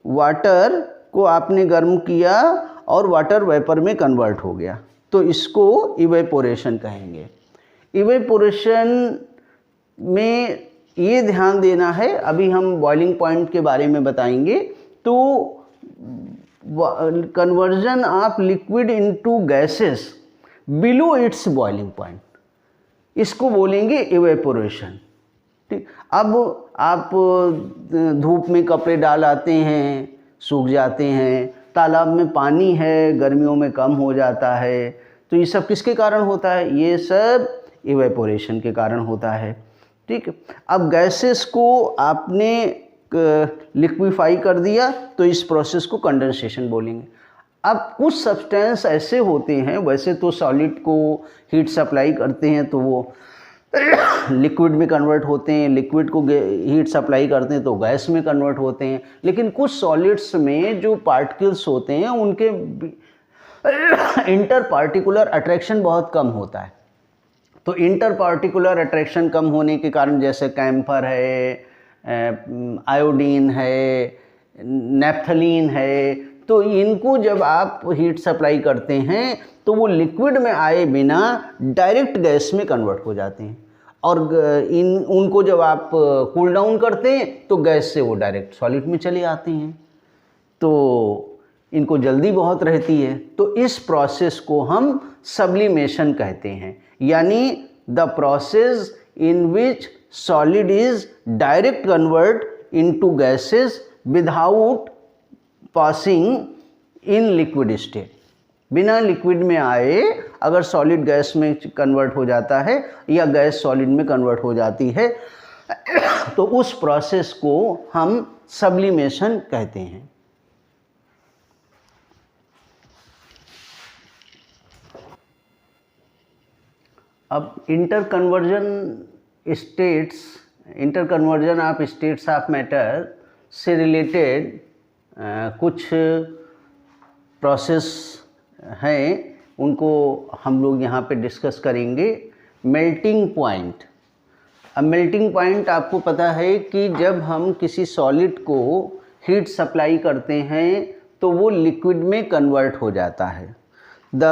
वाटर को आपने गर्म किया और वाटर वेपर में कन्वर्ट हो गया तो इसको इवेपोरेशन कहेंगे। इवेपोरेशन में ये ध्यान देना है, अभी हम बॉइलिंग पॉइंट के बारे में बताएंगे। तो conversion of liquid into gases below it's boiling point, इसको बोलेंगे इवेपोरेशन। ठीक, अब आप धूप में कपड़े डाल आते हैं, सूख जाते हैं, तालाब में पानी है, गर्मियों में कम हो जाता है, तो ये सब किसके कारण होता है? ये सब इवेपोरेशन के कारण होता है। ठीक, अब गैसेस को आपने लिक्विफाई कर दिया तो इस प्रोसेस को कंडेंसेशन बोलेंगे। अब कुछ सब्सटेंस ऐसे होते हैं, वैसे तो सॉलिड को हीट सप्लाई करते हैं तो वो लिक्विड में कन्वर्ट होते हैं, लिक्विड को हीट सप्लाई करते हैं तो गैस में कन्वर्ट होते हैं, लेकिन कुछ सॉलिड्स में जो पार्टिकल्स होते हैं उनके इंटर पार्टिकुलर अट्रैक्शन बहुत कम होता है। तो इंटर पार्टिकुलर अट्रैक्शन कम होने के कारण जैसे कैम्फर है, आयोडीन है, नेफ्थलीन है, तो इनको जब आप हीट सप्लाई करते हैं तो वो लिक्विड में आए बिना डायरेक्ट गैस में कन्वर्ट हो जाते हैं और उनको जब आप कूल डाउन करते हैं तो गैस से वो डायरेक्ट सॉलिड में चले आते हैं। तो इनको जल्दी बहुत रहती है, तो इस प्रोसेस को हम सब्लिमेशन कहते हैं, यानी the process in which solid is direct convert into gases without passing in liquid state. बिना लिक्विड में आए अगर सॉलिड गैस में कन्वर्ट हो जाता है या गैस सॉलिड में कन्वर्ट हो जाती है तो उस प्रोसेस को हम सब्लिमेशन कहते हैं। अब inter conversion of states of matter से रिलेटेड कुछ प्रोसेस हैं, उनको हम लोग यहाँ पे डिस्कस करेंगे। Melting point. अब मेल्टिंग पॉइंट आपको पता है कि जब हम किसी सॉलिड को हीट सप्लाई करते हैं तो वो लिक्विड में कन्वर्ट हो जाता है। The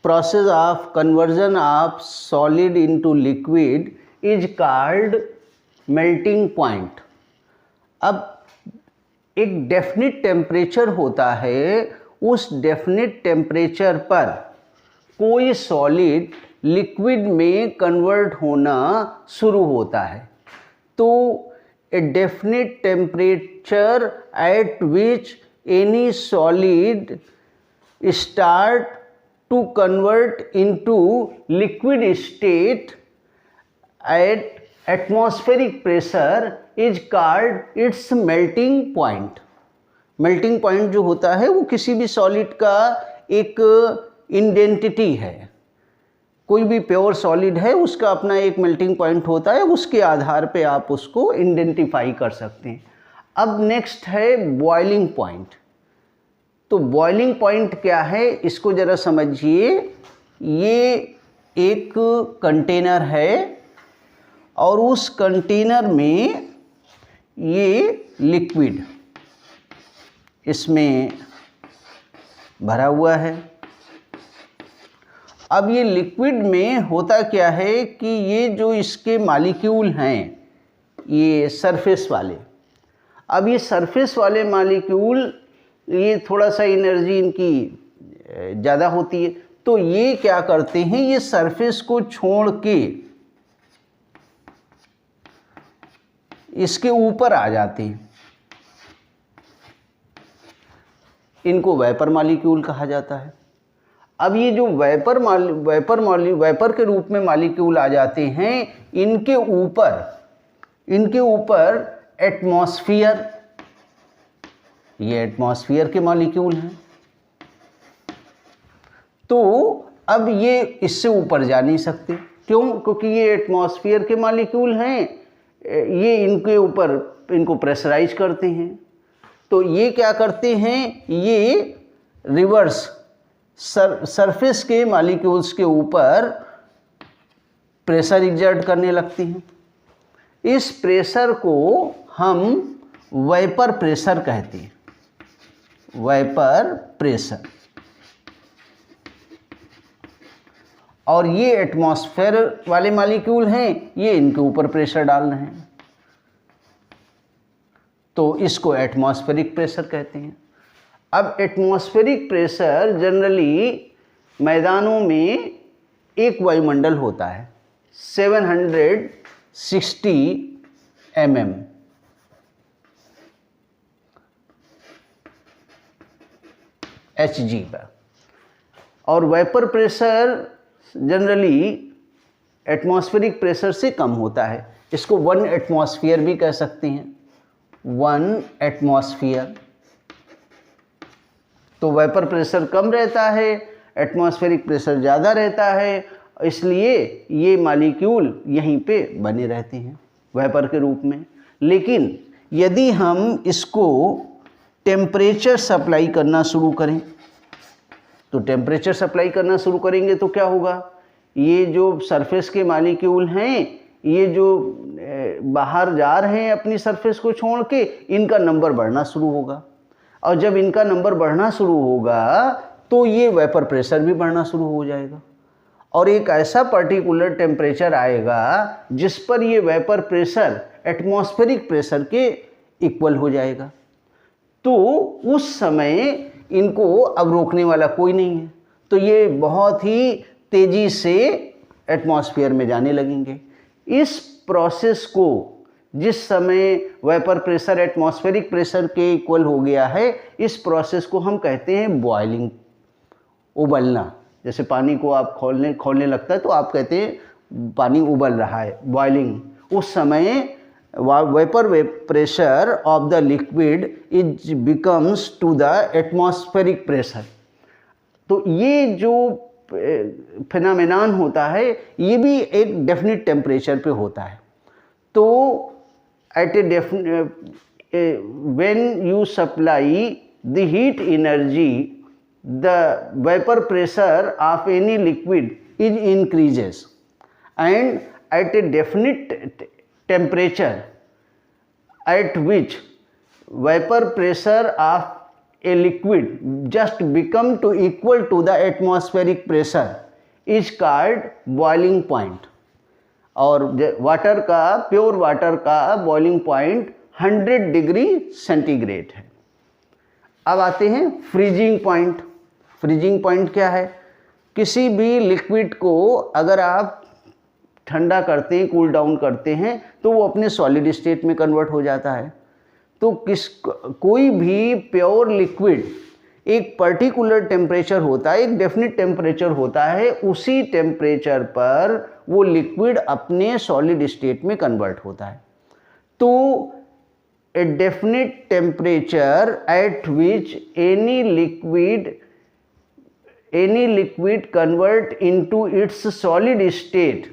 process of conversion of solid into liquid is called melting point. अब एक डेफिनिट टेम्परेचर होता है, उस डेफिनिट टेम्परेचर पर कोई सॉलिड लिक्विड में कन्वर्ट होना शुरू होता है। तो a definite temperature at which any solid start to convert into liquid state at atmospheric pressure is called its melting point. Melting point जो होता है वो किसी भी सॉलिड का एक आइडेंटिटी है। कोई भी प्योर सॉलिड है उसका अपना एक मेल्टिंग पॉइंट होता है, उसके आधार पे आप उसको आइडेंटिफाई कर सकते हैं। अब नेक्स्ट है बॉइलिंग पॉइंट। तो बॉइलिंग पॉइंट क्या है इसको ज़रा समझिए। ये एक कंटेनर है और उस कंटेनर में ये लिक्विड इसमें भरा हुआ है। अब ये लिक्विड में होता क्या है कि ये जो इसके मॉलिक्यूल हैं ये सरफेस वाले, अब ये सरफेस वाले मॉलिक्यूल ये थोड़ा सा एनर्जी इनकी ज़्यादा होती है, तो ये क्या करते हैं, ये सरफेस को छोड़ के इसके ऊपर आ जाते हैं। इनको वेपर मॉलिक्यूल कहा जाता है। अब ये जो वेपर के रूप में मॉलिक्यूल आ जाते हैं, इनके ऊपर एटमॉस्फेयर, ये एटमॉस्फेयर के मॉलिक्यूल हैं। तो अब ये इससे ऊपर जा नहीं सकते, क्यों? क्योंकि ये एटमॉस्फेयर के मॉलिक्यूल हैं, ये इनके ऊपर इनको प्रेशराइज करते हैं। तो ये क्या करते हैं, ये रिवर्स सरफेस के मॉलिक्यूल्स के ऊपर प्रेशर एग्जर्ट करने लगती हैं। इस प्रेशर को हम वेपर प्रेशर कहते हैं, वेपर प्रेशर। और ये एटमॉस्फेयर वाले मॉलिक्यूल हैं, ये इनके ऊपर प्रेशर डाल रहे हैं, तो इसको एटमॉस्फेरिक प्रेशर कहते हैं। अब एटमॉस्फेरिक प्रेशर जनरली मैदानों में एक वायुमंडल होता है 760 mm। Hg पर, और vapour pressure generally atmospheric pressure से कम होता है। इसको 1 एटमॉस्फेयर भी कह सकते हैं, 1 एटमॉस्फेयर। तो वेपर प्रेशर कम रहता है, एटमॉस्फेरिक प्रेशर ज़्यादा रहता है, इसलिए ये मॉलिक्यूल यहीं पे बने रहते हैं वेपर के रूप में। लेकिन यदि हम इसको टेम्परेचर सप्लाई करना शुरू करें, तो टेम्परेचर सप्लाई करना शुरू करेंगे तो क्या होगा, ये जो सरफेस के मॉलिक्यूल हैं, ये जो बाहर जा रहे हैं अपनी सरफेस को छोड़ के, इनका नंबर बढ़ना शुरू होगा। और जब इनका नंबर बढ़ना शुरू होगा तो ये वेपर प्रेशर भी बढ़ना शुरू हो जाएगा, और एक ऐसा पर्टिकुलर टेम्परेचर आएगा जिस पर ये वेपर प्रेशर एटमॉस्फेरिक प्रेशर के इक्वल हो जाएगा। तो उस समय इनको अब रोकने वाला कोई नहीं है, तो ये बहुत ही तेज़ी से एटमॉस्फेयर में जाने लगेंगे। इस प्रोसेस को, जिस समय वेपर प्रेशर एटमॉस्फेरिक प्रेशर के इक्वल हो गया है, इस प्रोसेस को हम कहते हैं बॉइलिंग। उबलना, जैसे पानी को आप खोलने लगता है तो आप कहते हैं पानी उबल रहा है, बॉइलिंग। उस समय vapour pressure of the liquid is becomes to the atmospheric pressure. तो ये जो फिनोमेनन होता है ये भी एक डेफिनेट टेम्परेचर पे होता है। तो at a when you supply the heat energy the vapor pressure of any liquid is increases, and at a definite temperature at which vapor pressure of a liquid just become to equal to the atmospheric pressure is called boiling point। और water का, pure water का boiling point 100 degree centigrade है। अब आते हैं freezing point. Freezing point क्या है? किसी भी लिक्विड को अगर आप ठंडा करते हैं, कूल डाउन करते हैं, तो वो अपने सॉलिड स्टेट में कन्वर्ट हो जाता है। तो कोई भी प्योर लिक्विड एक पर्टिकुलर टेम्परेचर होता है, एक डेफिनेट टेम्परेचर होता है, उसी टेम्परेचर पर वो लिक्विड अपने सॉलिड स्टेट में कन्वर्ट होता है। तो a definite temperature at which any liquid convert into its solid state,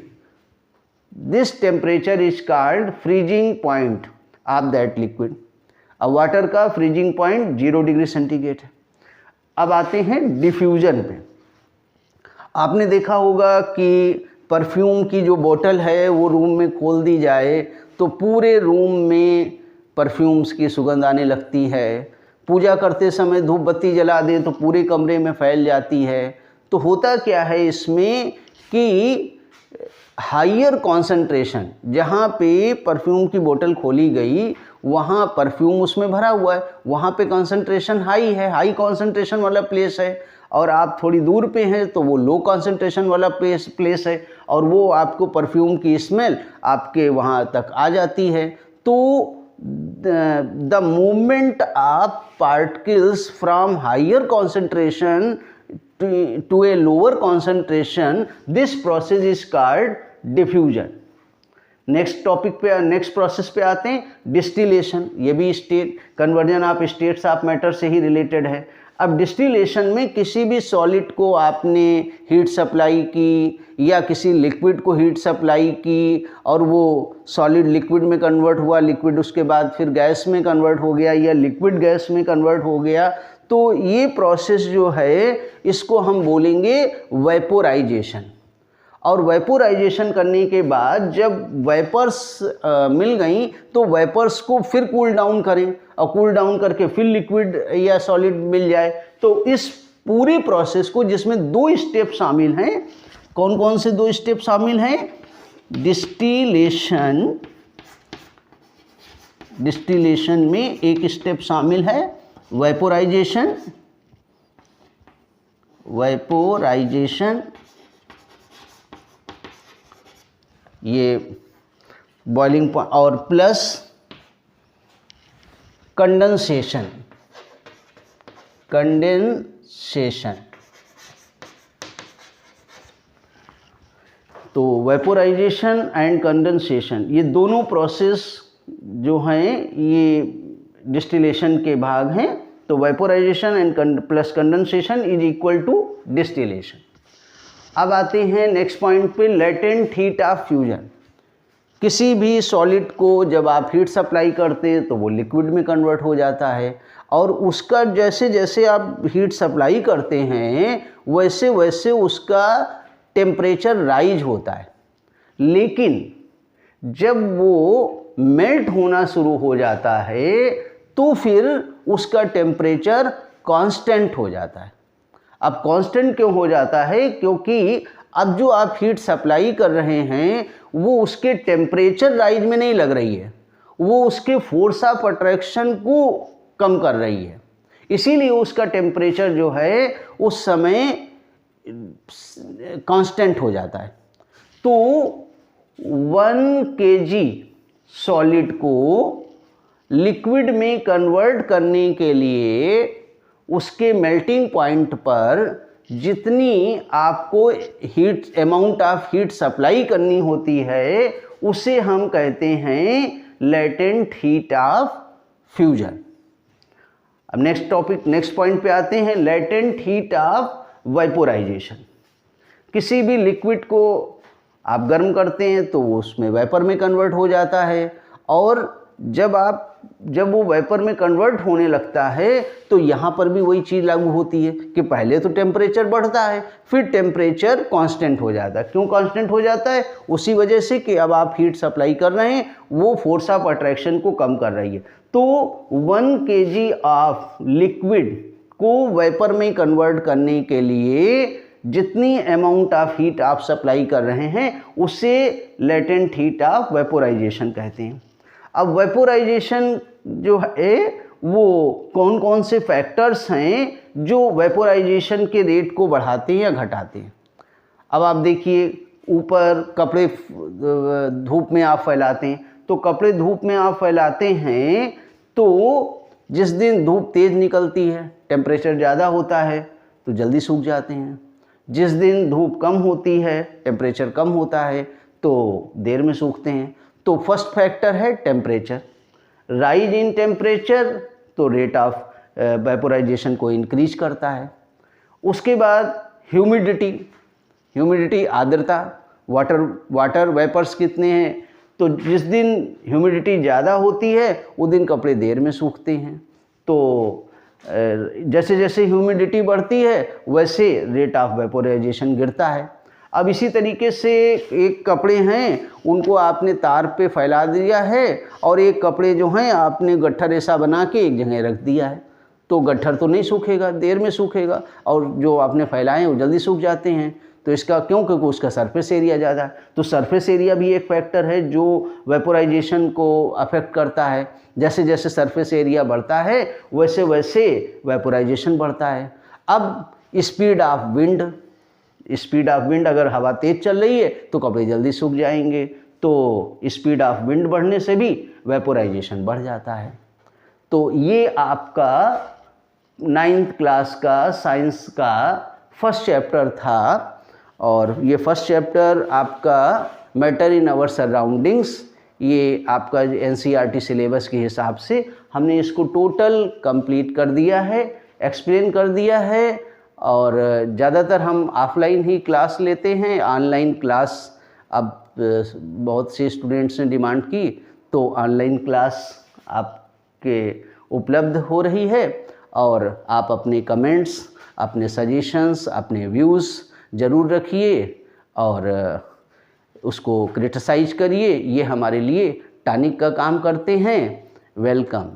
this temperature is called freezing point of that liquid। अब वाटर का फ्रीजिंग पॉइंट 0 डिग्री सेंटीग्रेड है। अब आते हैं डिफ्यूजन पे। आपने देखा होगा कि परफ्यूम की जो बोतल है वो रूम में खोल दी जाए तो पूरे रूम में परफ्यूम्स की सुगंध आने लगती है। पूजा करते समय धूप बत्ती जला दें तो पूरे कमरे में फैल जाती है। तो होता क्या है इसमें कि हायर कॉन्सेंट्रेशन, जहाँ पे परफ्यूम की बोतल खोली गई वहाँ परफ्यूम उसमें भरा हुआ है, वहाँ पे कॉन्सेंट्रेशन हाई है, हाई कॉन्सेंट्रेशन वाला प्लेस है, और आप थोड़ी दूर पे हैं तो वो लो कॉन्सेंट्रेशन वाला प्लेस है, और वो आपको परफ्यूम की स्मेल आपके वहाँ तक आ जाती है। तो the movement of particles from higher concentration to a lower concentration, this process is called diffusion। Next topic पे, नेक्स्ट प्रोसेस पे आते हैं डिस्टिलेशन। ये भी state conversion of states of matter से ही रिलेटेड है। अब डिस्टिलेशन में किसी भी सॉलिड को आपने हीट सप्लाई की या किसी लिक्विड को हीट सप्लाई की और वो सॉलिड लिक्विड में कन्वर्ट हुआ, लिक्विड उसके बाद फिर गैस में कन्वर्ट हो गया या लिक्विड गैस में कन्वर्ट हो गया, तो ये प्रोसेस जो है इसको हम बोलेंगे वेपोराइजेशन। और वेपोराइजेशन करने के बाद जब वेपर्स मिल गई तो वेपर्स को फिर कूल डाउन करें और कूल डाउन करके फिर लिक्विड या सॉलिड मिल जाए। तो इस पूरी प्रोसेस को, जिसमें 2 स्टेप शामिल हैं, कौन कौन से 2 स्टेप शामिल हैं? डिस्टिलेशन में एक स्टेप शामिल है वेपोराइजेशन। ये बॉइलिंग पॉइंट, और प्लस कंडेंसेशन। तो वेपोराइजेशन एंड कंडेंसेशन, ये दोनों प्रोसेस जो हैं ये डिस्टिलेशन के भाग हैं। तो vaporisation and plus condensation is equal to distillation. अब आते हैं नेक्स्ट पॉइंट पे, लेटेंट हीट ऑफ फ्यूजन। किसी भी सॉलिड को जब आप हीट सप्लाई करते हैं तो वो लिक्विड में कन्वर्ट हो जाता है, और उसका जैसे जैसे आप हीट सप्लाई करते हैं वैसे वैसे उसका टेम्परेचर राइज होता है। लेकिन जब वो मेल्ट होना शुरू हो जाता है तो फिर उसका टेम्परेचर कांस्टेंट हो जाता है। अब कांस्टेंट क्यों हो जाता है? क्योंकि अब जो आप हीट सप्लाई कर रहे हैं वो उसके टेम्परेचर राइज में नहीं लग रही है, वो उसके फोर्स ऑफ अट्रैक्शन को कम कर रही है। इसीलिए उसका टेम्परेचर जो है उस समय कांस्टेंट हो जाता है। तो 1 kg सॉलिड को लिक्विड में कन्वर्ट करने के लिए उसके मेल्टिंग पॉइंट पर जितनी आपको heat amount of heat supply करनी होती है उसे हम कहते हैं लेटेंट हीट ऑफ फ्यूजन। अब नेक्स्ट पॉइंट पे आते हैं, लेटेंट हीट ऑफ वेपोराइजेशन। किसी भी लिक्विड को आप गर्म करते हैं तो वो उसमें वेपर में कन्वर्ट हो जाता है, और जब वो वेपर में कन्वर्ट होने लगता है तो यहाँ पर भी वही चीज़ लागू होती है कि पहले तो टेम्परेचर बढ़ता है, फिर टेम्परेचर कांस्टेंट हो जाता है। क्यों कांस्टेंट हो जाता है? उसी वजह से कि अब आप हीट सप्लाई कर रहे हैं, वो फोर्स ऑफ अट्रैक्शन को कम कर रही है। तो 1 kg ऑफ लिक्विड को वेपर में कन्वर्ट करने के लिए जितनी अमाउंट ऑफ हीट आप सप्लाई कर रहे हैं उसे लेटेंट हीट ऑफ वेपोराइजेशन कहते हैं। अब वेपोराइजेशन जो है वो कौन कौन से फैक्टर्स हैं जो वेपोराइजेशन के रेट को बढ़ाते हैं या घटाते हैं। अब आप देखिए, ऊपर कपड़े धूप में आप फैलाते हैं, तो कपड़े धूप में आप फैलाते हैं तो जिस दिन धूप तेज़ निकलती है, टेम्परेचर ज़्यादा होता है तो जल्दी सूख जाते हैं। जिस दिन धूप कम होती है, टेम्परेचर कम होता है तो देर में सूखते हैं। तो फर्स्ट फैक्टर है टेम्परेचर। राइज इन टेम्परेचर तो रेट ऑफ वेपोराइजेशन को इंक्रीज करता है। उसके बाद ह्यूमिडिटी आर्द्रता, वाटर वेपर्स कितने हैं, तो जिस दिन ह्यूमिडिटी ज़्यादा होती है उस दिन कपड़े देर में सूखते हैं। तो जैसे जैसे ह्यूमिडिटी बढ़ती है वैसे रेट ऑफ वेपोराइजेशन गिरता है। अब इसी तरीके से एक कपड़े हैं उनको आपने तार पे फैला दिया है, और एक कपड़े जो हैं आपने गट्ठर ऐसा बना के एक जगह रख दिया है, तो गट्ठर तो नहीं सूखेगा, देर में सूखेगा, और जो आपने फैलाए हैं वो जल्दी सूख जाते हैं। तो इसका क्यों? क्योंकि उसका सरफेस एरिया ज़्यादा है। तो सरफेस एरिया भी एक फैक्टर है जो वेपोराइजेशन को अफेक्ट करता है। जैसे जैसे सरफेस एरिया बढ़ता है वैसे वैसे वेपोराइजेशन बढ़ता है। अब स्पीड ऑफ विंड, अगर हवा तेज़ चल रही है तो कपड़े जल्दी सूख जाएंगे, तो स्पीड ऑफ विंड बढ़ने से भी वेपोराइजेशन बढ़ जाता है। तो ये आपका 9th क्लास का साइंस का फर्स्ट चैप्टर था, और ये फर्स्ट चैप्टर आपका मैटर इन आवर सराउंडिंग्स, ये आपका NCERT सिलेबस के हिसाब से हमने इसको टोटल कंप्लीट कर दिया है, एक्सप्लेन कर दिया है। और ज़्यादातर हम ऑफलाइन ही क्लास लेते हैं, ऑनलाइन क्लास अब बहुत से स्टूडेंट्स ने डिमांड की तो ऑनलाइन क्लास आपके उपलब्ध हो रही है। और आप अपने कमेंट्स, अपने सजेशंस, अपने व्यूज़ ज़रूर रखिए और उसको क्रिटिसाइज करिए। ये हमारे लिए टॉनिक का काम करते हैं। वेलकम।